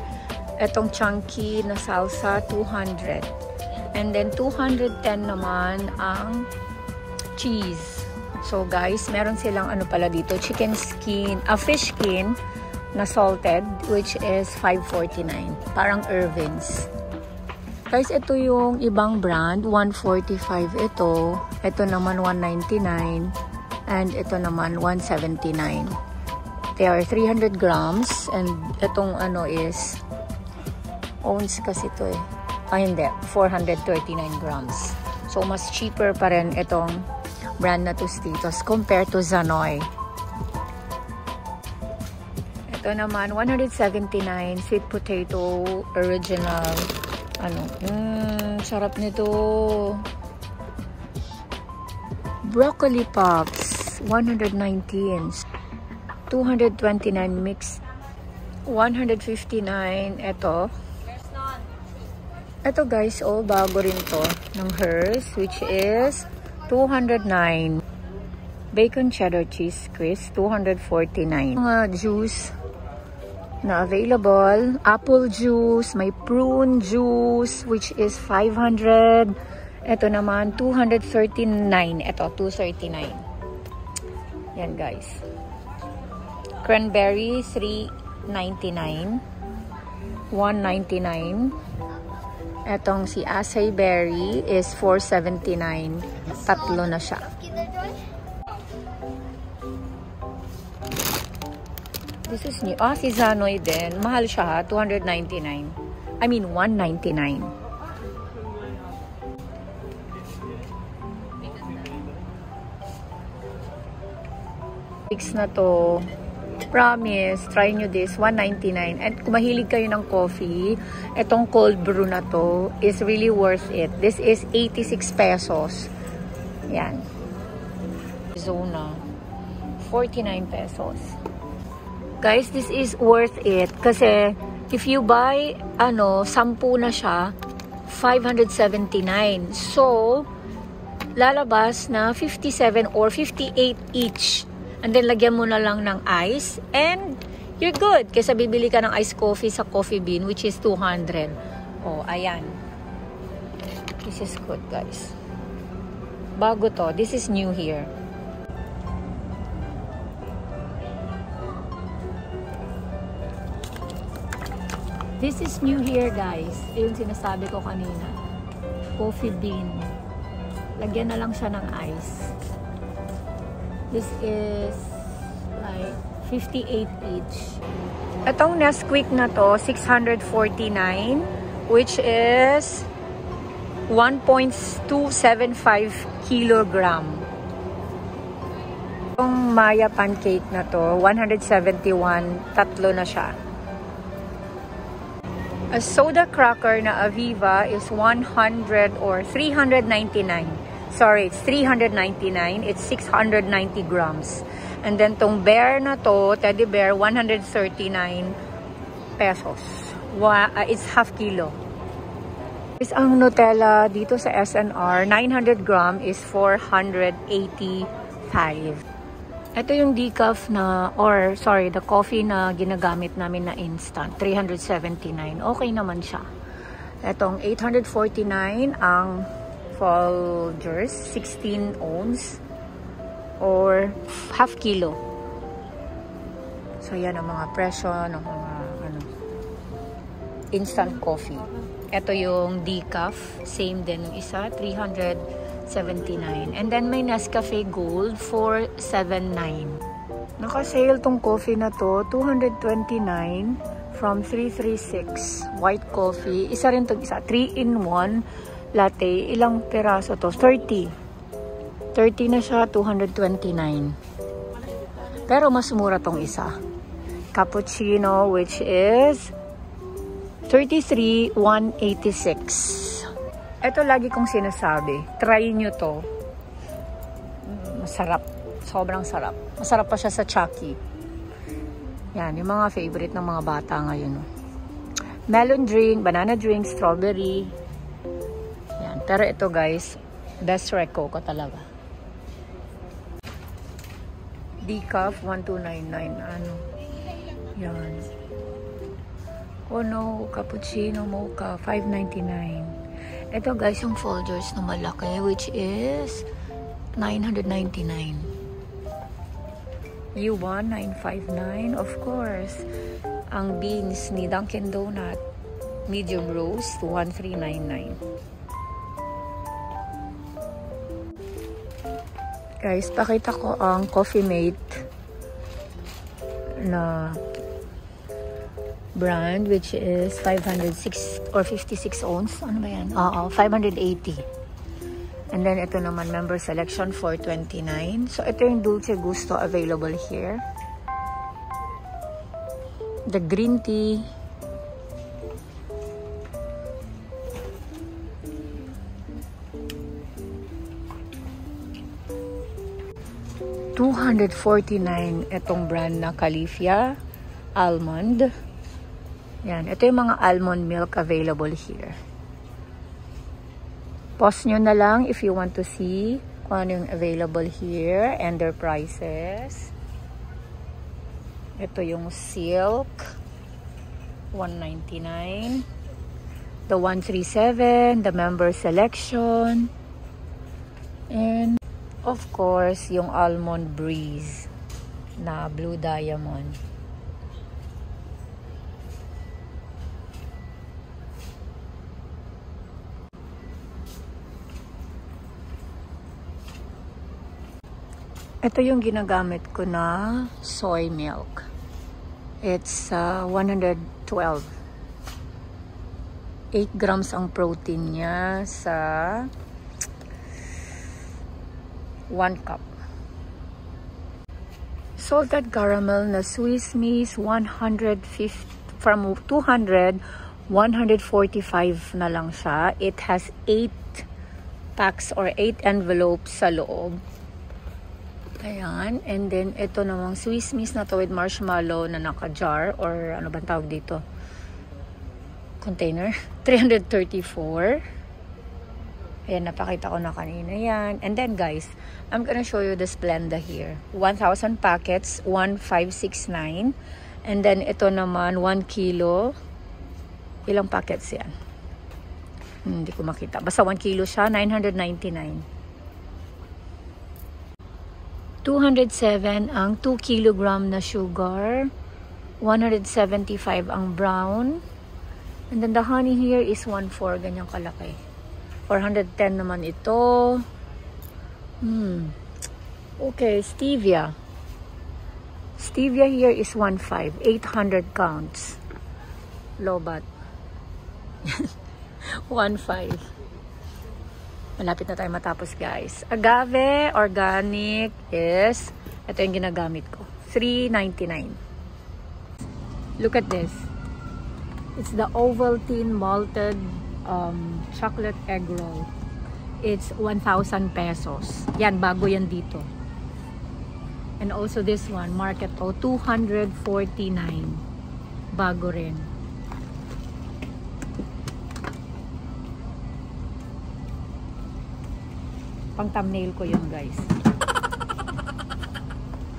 etong chunky na salsa 200. And then 210 naman ang cheese. So guys, meron silang ano pala dito, chicken skin, fish skin na salted, which is $5.49. Parang Irvin's. Guys, ito yung ibang brand, $145 ito. Ito naman $199. And ito naman $179. They are 300 grams. And itong ano is, ounce kasi ito eh. Hindi, 439 grams. So, mas cheaper pa rin itong brand na Tostitos compared to Zanoy. Ito naman, $179, sweet potato, original. Ano? Sarap nito. Broccoli pops, 119. 229 mix. 159. Ito. Ito guys, bago rin to ng hers, which is 209. Bacon cheddar cheese crisp, 249. Mga juice na available. Apple juice, may prune juice, which is 500. Ito naman, 239. Ito, 239. Yan guys. Cranberry, 399. 199. Etong si acai berry is 479. Tatlo na siya. This is new. Si Zanoy din. Mahal siya ha. 299. I mean, 199. Mix na to. Promise, try nyo this, $199. And kung mahilig kayo ng coffee, itong cold brew na to is really worth it. This is 86 pesos. Yan. Zona. 49 pesos. Guys, this is worth it. Kasi, if you buy, 10 na siya, 579. So, lalabas na 57 or 58 each. And then, lagyan mo na lang ng ice. And, you're good. Kasi bibili ka ng iced coffee sa Coffee Bean, which is 200. Oh, ayan. This is good, guys. Bago to. This is new here. This is new here, guys. Yung sinasabi ko kanina. Coffee Bean. Lagyan na lang siya ng ice. This is like 58 each. Itong Nesquik na to, 649, which is 1.275 kilogram. Itong Maya pancake na to, 171, tatlo na siya. A soda cracker na Aviva is 100 or 399. Sorry, it's 399. It's 690 grams. And then tong bear na to, teddy bear, 139 pesos. It's half kilo. Is ang Nutella dito sa SNR, 900 gram is 485. Ito yung decaf na, or sorry, the coffee na ginagamit namin na instant, 379. Okay naman siya. Itong 849 ang Folgers, 16 ounce or half kilo. So yan ang mga presyo ng mga instant coffee. Ito yung decaf, same din yung isa, 379. And then may Nescafe Gold for 79. Naka-sale tong coffee na to, 229 from 336. White coffee, isa rin tong isa, 3-in-1 latte. Ilang peraso to? 30 na siya, 229. Pero mas mura tong isa. Cappuccino, which is 33, 186. Ito lagi kong sinasabi. Try nyo to. Masarap. Sobrang sarap. Masarap pa siya sa Chucky. Yan, yung mga favorite ng mga bata ngayon. Melon drink, banana drink, strawberry. Yan. Pero ito guys, best reco ko talaga. Decaf, 1299. Ano? Yan. Oh no, cappuccino, mocha, $5.99. Ito guys, yung Folgers na malaki, which is 999. You want 959? Of course. Ang beans ni Dunkin' Donut, medium roast, 1399. Guys, pakita ko ang Coffee Mate na brand, which is 506 or 56 ounce. Ano ba yan? Oo, 580. And then, ito naman, member selection, 429. So, ito yung Dulce Gusto available here. The green tea. $249 itong brand na Califia Almond. Yan. Ito yung mga almond milk available here. Pause nyo na lang if you want to see kung ano yung available here and their prices. Ito yung silk, $199. The 137, the member selection. And of course, yung almond breeze na blue diamond. Ito yung ginagamit ko na soy milk. It's 112. 8 grams ang protein niya sa 1 cup. Salted caramel na Swiss Miss, 150 from 200, 145 na lang siya. It has 8 packs or 8 envelopes sa loob. Ayan. And then, ito namang Swiss Miss na to with marshmallow na naka-jar or ano bang tawag dito? Container. 334. Ayan, napakita ko na kanina yan. And then, guys, I'm gonna show you the Splenda here. 1,000 packets, 1,569. And then, ito naman, 1 kilo. Ilang packets yan? Hindi ko makita. Basta 1 kilo siya, 999. 207 ang 2 kilogram na sugar. 175 ang brown. And then the honey here is 1/4, ganyang kalaki. 410 naman ito. Okay, stevia. Stevia here is 1/5, 800 counts. Lobat. 1/5. Malapit na tayo matapos, guys. Agave organic is, ito yung ginagamit ko, $3.99. Look at this. It's the Ovaltine malted chocolate egg roll. It's 1,000 pesos. Yan, bago yan dito. And also this one, Market O, 249. Bago rin. Pang thumbnail ko yun, guys.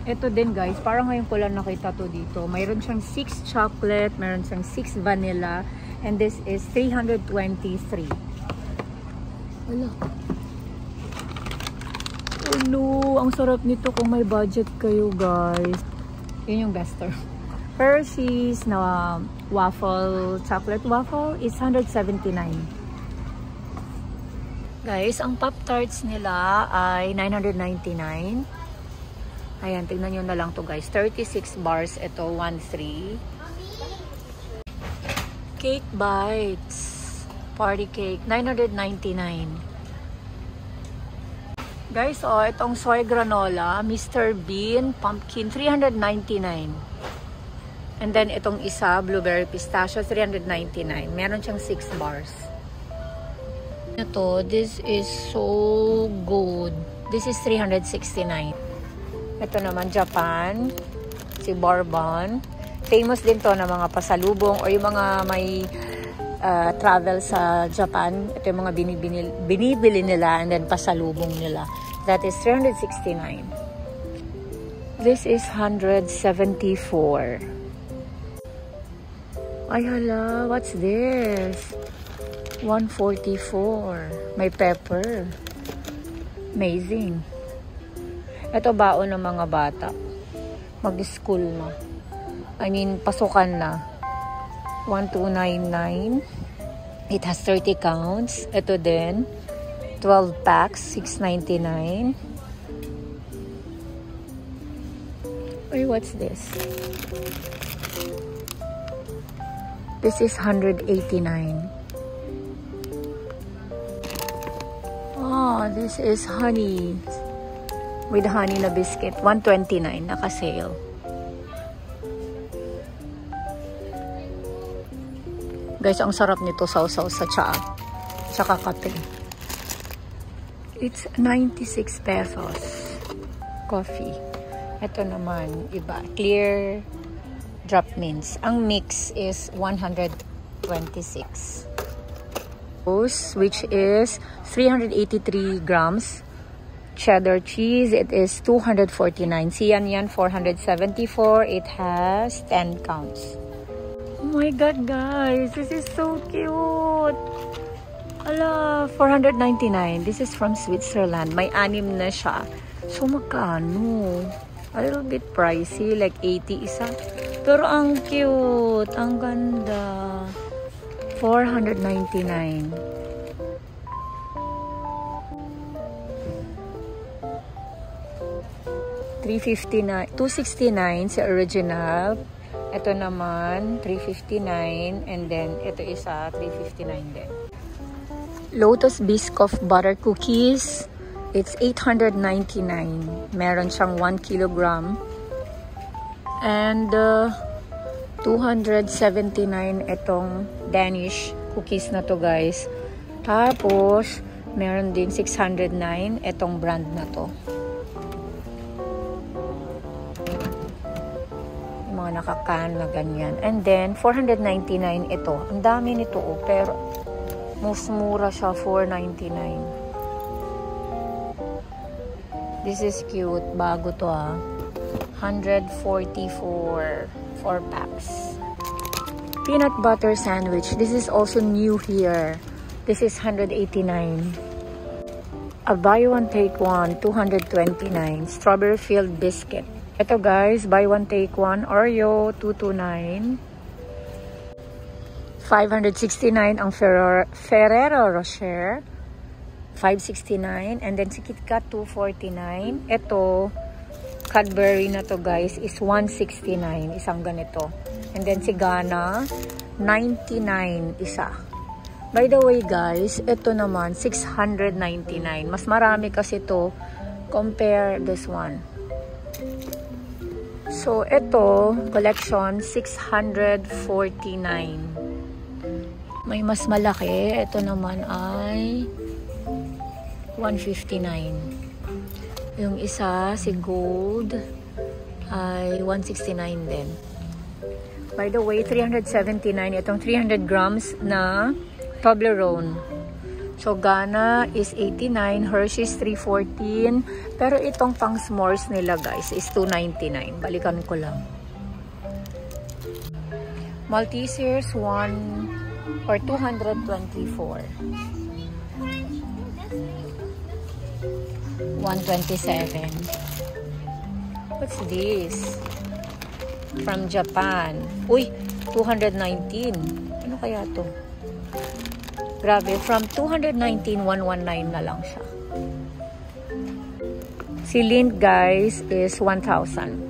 Ito din, guys, parang ngayon ko lang nakita to dito. Mayroon siyang 6 chocolate, mayroon siyang 6 vanilla, and this is 323. Wala. Oh no, ang sarap nito kung may budget kayo, guys. Yun yung bester. Hershey's na waffle, chocolate waffle is 179. Guys, ang Pop-Tarts nila ay 999. Ayan, tignan nyo na lang to, guys. 36 bars. Ito, 1.3. Cake Bites. Party cake. 999. Guys, oh, itong soy granola. Mr. Bean Pumpkin. 399. And then, itong isa, Blueberry Pistachio. 399. Meron siyang 6 bars. Ito, this is so good. This is 369. Ito naman, Japan. Si Bourbon. Famous din to na mga pasalubong or yung mga may travel sa Japan. Ito yung mga binibili nila and then pasalubong nila. That is 369. This is 174. Ay hala, what's this? 144. May pepper. Amazing. Ito baon ng mga bata. Mag-school na. I mean, pasukan na. 1299. It has 30 counts. Ito din. 12 packs. 699. Wait, what's this? This is 189. Oh, this is honey. With honey na biscuit. 129. Naka-sale. Guys, ang sarap nito sausaw sa tsaa. Tsaka kape. It's 96 pesos. Coffee. Ito naman, iba. Clear drop mints. Ang mix is 126. Which is 383 grams. Cheddar cheese, it is 249. Siyan yan, 474. It has 10 counts. Oh my God, guys. This is so cute. Ala, 499. This is from Switzerland. May 6 na siya. So, magkano? A little bit pricey, like 80 isa. Pero ang cute. Ang ganda. 499. $269 sa original. Ito naman, $359. And then, ito isa, $359 din. Lotus Biscoff Butter Cookies. It's $899. Meron siyang 1 kilogram. And, 279 itong Danish cookies na to, guys. Tapos, meron din 609 itong brand na to. Mga nakakan na ganyan. And then, 499 ito. Ang dami nito, oh, pero most mura siya, 499. This is cute. Bago to, ah. 144. 4 packs. Peanut butter sandwich. This is also new here. This is 189. A buy one take one, 229. Strawberry filled biscuit. Ito, guys, buy one take one. Oreo, 229. 569 ang Ferrero Rocher. 569. And then si KitKat, 249. Ito, Cadbury na to, guys, is 169. Isang ganito. And then si Ghana, 99 isa. By the way, guys, ito naman, 699. Mas marami kasi to compare this one. So, ito, collection, 649. May mas malaki. Ito naman ay 159. Yung isa, si Gold, ay 169 din. By the way, 379. Itong 300 grams na Toblerone. So, Ghana is 89. Hershey's 314. Pero itong pang s'mores nila, guys, is 299. Balikan ko lang. Maltesers 1 or 224. 127. What's this? From Japan. Uy, 219. Ano kaya to? Grabe, from 219, 119 na lang siya. Si Lindt, guys, is 1,000.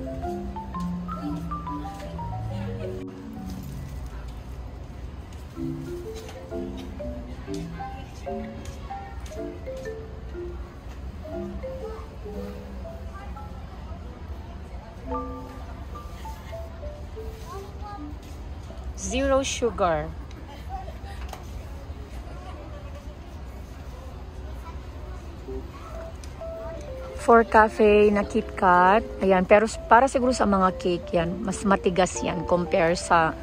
Zero sugar. For cafe na KitKat. Ayan, pero para siguro sa mga cake yan, mas matigas yan compare sa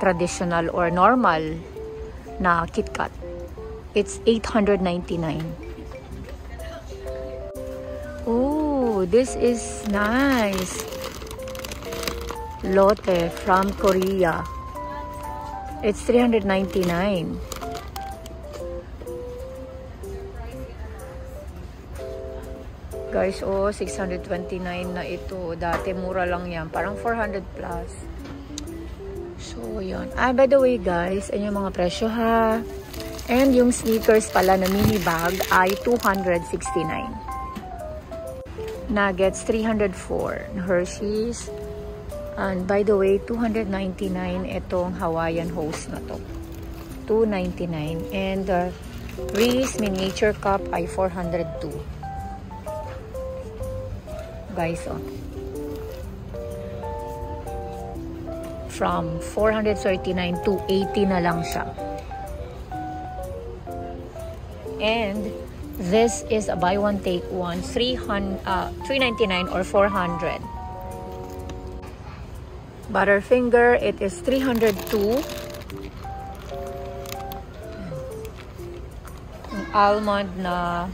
traditional or normal na KitKat. It's 899. Oh, this is nice. Lotte from Korea. It's 399. Guys, oh, 629 na ito. Dati mura lang yan. Parang 400 plus. So, yun. By the way, guys, ayun yung mga presyo, ha. And yung sneakers pala na mini bag ay 269. Nuggets, 304. Hershey's. And by the way, 299 itong Hawaiian Host na to. 299. And Reese Miniature Cup ay 402. Guys, oh. From 439 to 80 na lang siya. And this is a buy one take one, 399 or 400. Butterfinger, it is 302. Yung almond na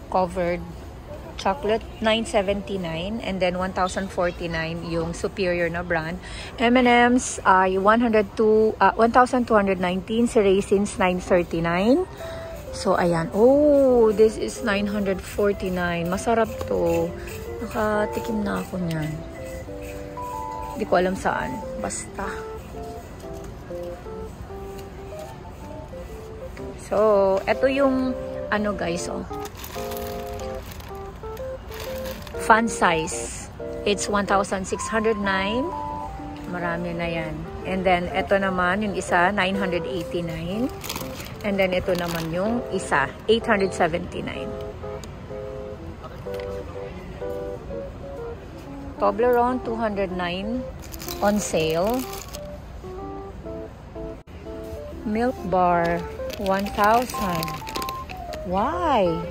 covered chocolate, 979, and then 1,049 yung superior na brand. M&M's ay 1,219, si Raisins 939. So ayan, oh, this is 949. Masarap to. Nakatikim na ako niyan. Hindi ko alam saan, basta. So, eto yung ano guys, oh. Fun size. It's 1,609. Marami na yan. And then, ito naman, yung isa, 989. And then, ito naman yung isa, 879. Toblerone, 209 on sale. Milk bar, 1,000. Why?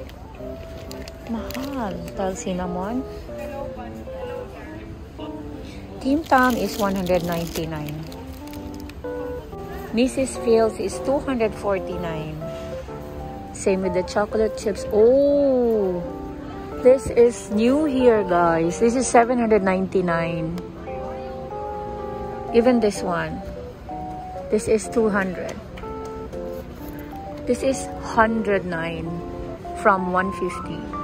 Mahal. Dahil cinnamon. Tim Tam is 199. Mrs. Fields is 249. Same with the chocolate chips. Oh, this is new here, guys. This is 799. Even this one. This is 200. This is 109 from 150.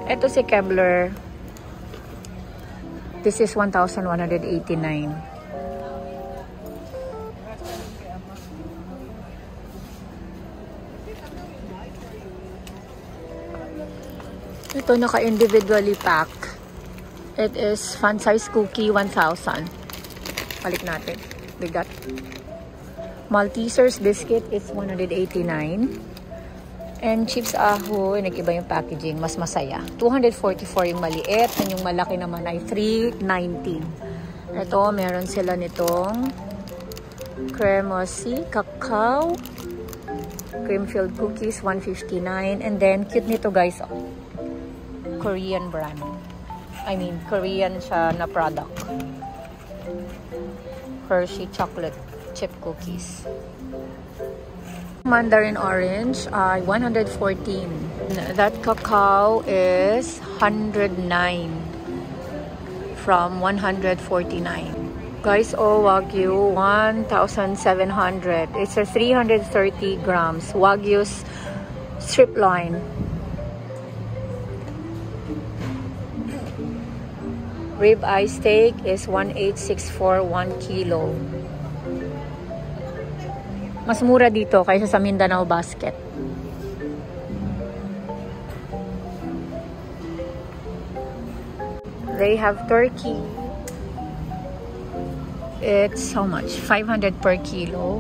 Ito si Kebler. This is 1,189. Ito naka-individually pack. It is fun size cookie, 1,000. Balik natin. Bigat. Maltesers biscuit is 189. And chips ahoy, nag-iba yung packaging, mas masaya. 244 yung maliit, and yung malaki naman ay 319. Ito, meron sila nitong cremosi, cacao, cream-filled cookies, 159. And then, cute nito guys, oh. Korean brand. I mean, Korean siya na product. Hershey chocolate chip cookies. Mandarin orange ay 114. That cacao is 109 from 149. Guys, oh, Wagyu 1,700. It's a 330 grams Wagyu's strip loin. Rib eye steak is 1,864 1 kilo. Mas mura dito kaysa sa Mindanao Basket. They have turkey. It's how much? 500 per kilo.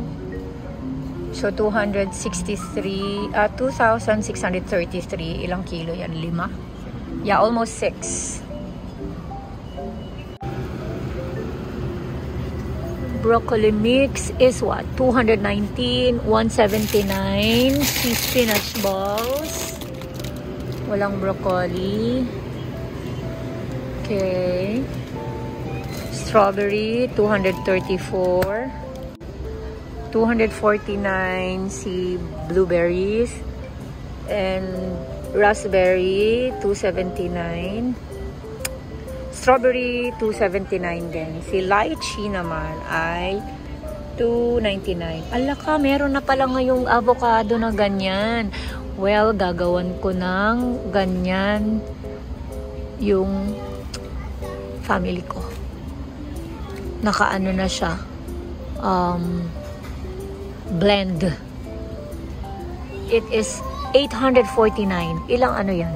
So 263, 2,633. Ilang kilo yan? 5? Yeah, almost 6. Broccoli mix is what? 219, 179. See spinach balls. Walang broccoli. Okay. Strawberry, 234. 249 si blueberries. And raspberry, 279. Strawberry, 279 din. Si lychee naman ay $2.99. Ala ka, meron na pala ngayong avocado na ganyan. Well, gagawan ko ng ganyan yung family ko. Nakaano na siya. Blend. It is $849. Ilang ano yan?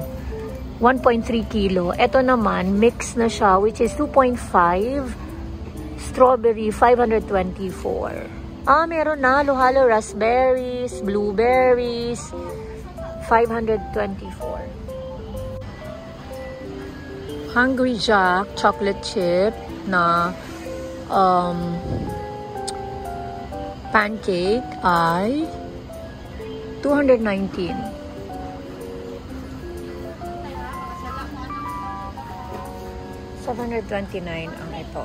1.3 kilo. Ito naman, mix na siya, which is 2.5. Strawberry, 524. Meron na. Halo-halo raspberries, blueberries, 524. Hungry Jack chocolate chip na pancake ay $219. $729 ang ito.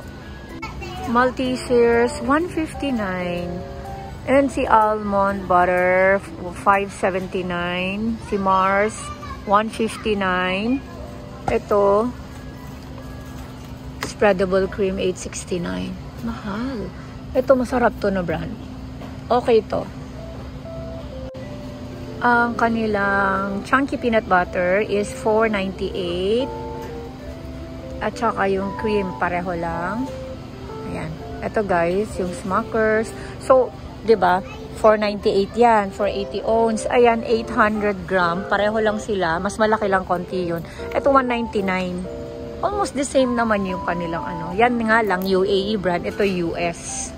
Maltesers, $159. And si almond butter, $579. Si Mars, $159. Ito, spreadable cream, $869. Mahal. Ito, masarap to na brand. Okay to. Ang kanilang chunky peanut butter is $4.98. At saka yung cream, pareho lang. Ayan. Ito guys, yung Smuckers. So, diba? $4.98 yan. For 80 ounce. Ayan, 800 gram. Pareho lang sila. Mas malaki lang konti yun. Ito, $1.99. Almost the same naman yung kanilang ano. Yan nga lang, UAE brand. Ito, US.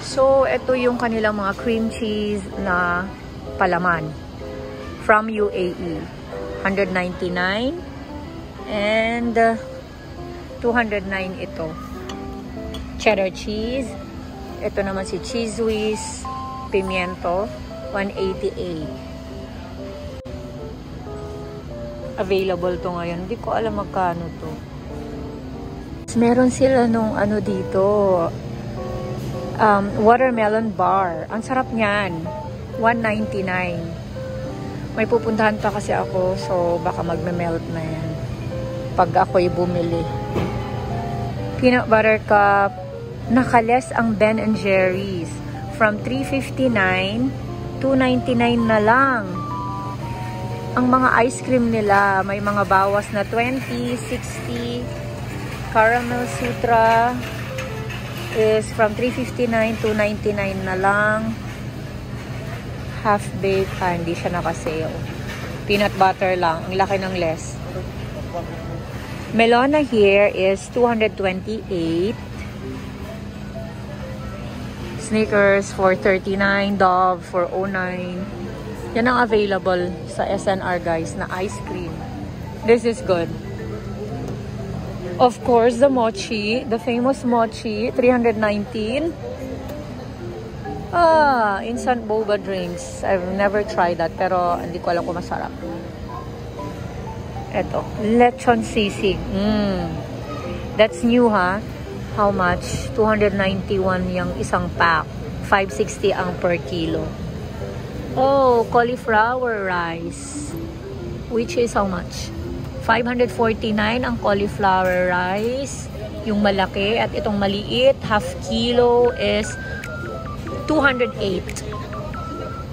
So, ito yung kanilang mga cream cheese na palaman. From UAE. $199. And $209 ito. Cheddar cheese. Ito naman si Cheese Whiz. Pimiento. $188. Available to ngayon. Hindi ko alam magkano to. Meron sila nung ano dito. Watermelon bar. Ang sarap niyan. $199. May pupuntahan pa kasi ako. So, baka magme-melt na yan. Pag ako'y bumili. Peanut butter cup. Nakales ang Ben & Jerry's. From $3.59, $2.99 na lang. Ang mga ice cream nila, may mga bawas na 20, 60. Caramel Sutra is from $3.59, $2.99 na lang. Half-baked, hindi siya nakasale. Peanut butter lang. Ang laki ng less. Melona here is $228. Snickers for $39. Dove for $09. Yan ang available sa SNR guys na ice cream. This is good. Of course, the mochi, the famous mochi, $319. Instant boba drinks. I've never tried that pero hindi ko alam kung masarap. Eto, lechon sisig. That's new ha. How much? $291 yung isang pack. $560 ang per kilo. Oh, cauliflower rice. Which is how much? $549 ang cauliflower rice. Yung malaki at itong maliit, half kilo is $208.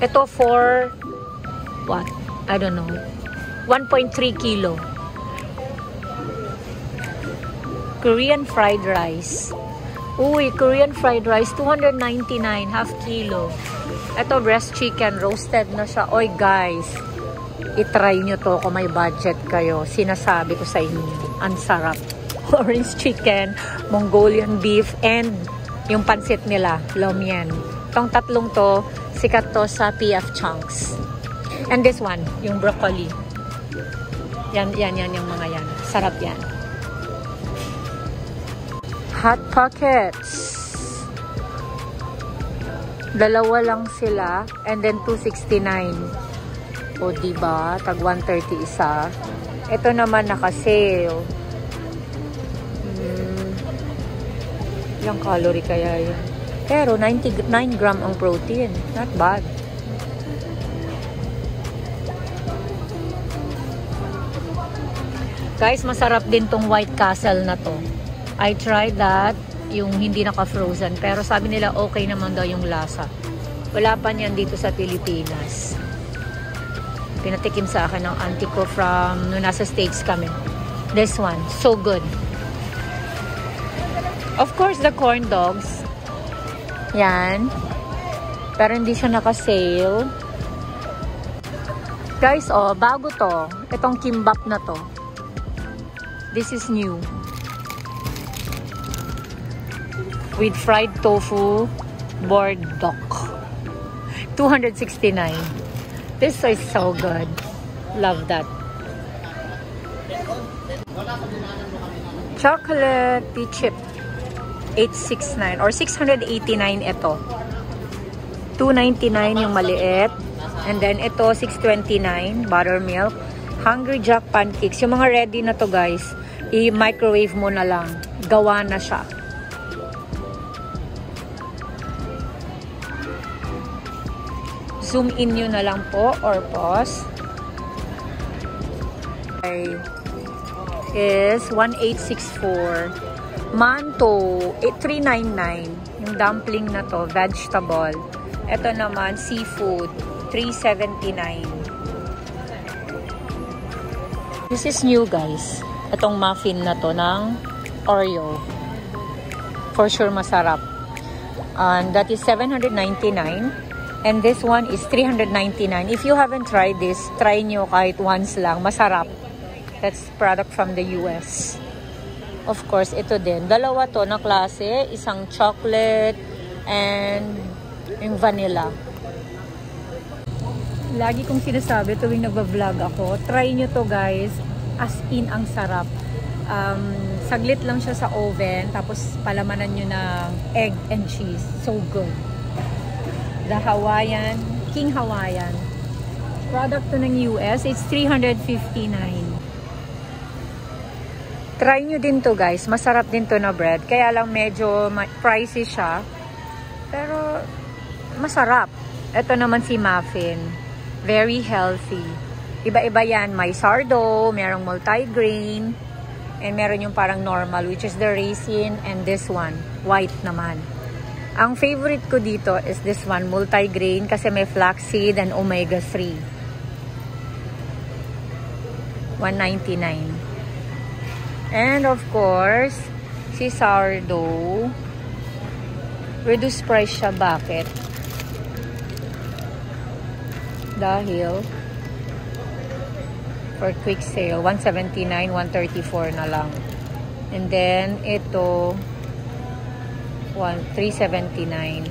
Ito for what? I don't know. 1.3 kilo. Korean fried rice. Uy, Korean fried rice, $299, half kilo. Ito, breast chicken, roasted na siya. Oy, guys, itry nyo to kung may budget kayo. Sinasabi ko sa inyo, ang sarap. Orange chicken, Mongolian beef, and yung pansit nila, lomyan. Itong tatlong to, sikat to sa PF Chunks. And this one, yung broccoli. Yan, yung mga yan. Sarap yan. Hot Pockets. Dalawa lang sila. And then, $269. O, diba? Tag 130 isa. Ito naman naka-sale. Ilang calorie kaya yun? Pero, 99 gram ang protein. Not bad. Guys, masarap din tong White Castle na to. I tried that. yung hindi naka-frozen. Pero sabi nila okay naman daw yung lasa. Wala pa niyan dito sa Pilipinas. Pinatikim sa akin ng auntie ko from nung nasa States kami. This one, so good. Of course, the corn dogs. Yan. Pero hindi siya naka-sale. Guys, oh, bago to. Itong kimbap na to. This is new. With fried tofu, bordok. 269. This is so good. Love that. Chocolate chip. 869 or 689 ito. 299 yung maliit. And then ito 629 buttermilk. Hungry Jack pancakes. Yung mga ready na to guys, i-microwave mo na lang. Gawa na siya. Zoom in nyo na lang po or pause. Okay. Is 1864. Manto 8399. Yung dumpling na to, vegetable. Ito naman seafood 379. This is new guys. Itong muffin na to ng Oreo. For sure masarap. And that is 799. And this one is 399. If you haven't tried this, try nyo kahit once lang. Masarap. That's product from the US. Of course, ito din. Dalawa to na klase. Isang chocolate and yung vanilla. Lagi kong sinasabi tuwing nagbablog ako, try nyo to guys. As in, ang sarap. Saglit lang siya sa oven. Tapos palamanan nyo ng egg and cheese. So good. The Hawaiian, King Hawaiian. Product to ng US, it's 359. Try nyo din to guys. Masarap din to na bread. Kaya lang medyo pricey siya. Pero masarap. Ito naman si muffin. Very healthy. Iba-iba yan. May sourdough, merong multigrain, and meron yung parang normal, which is the raisin, and this one, white naman. Ang favorite ko dito is this one, multigrain, kasi may flaxseed and omega-3. 199. And of course, si sourdough. Reduced price siya. Bakit? Dahil for quick sale, 179, 134 na lang. And then, ito, 379.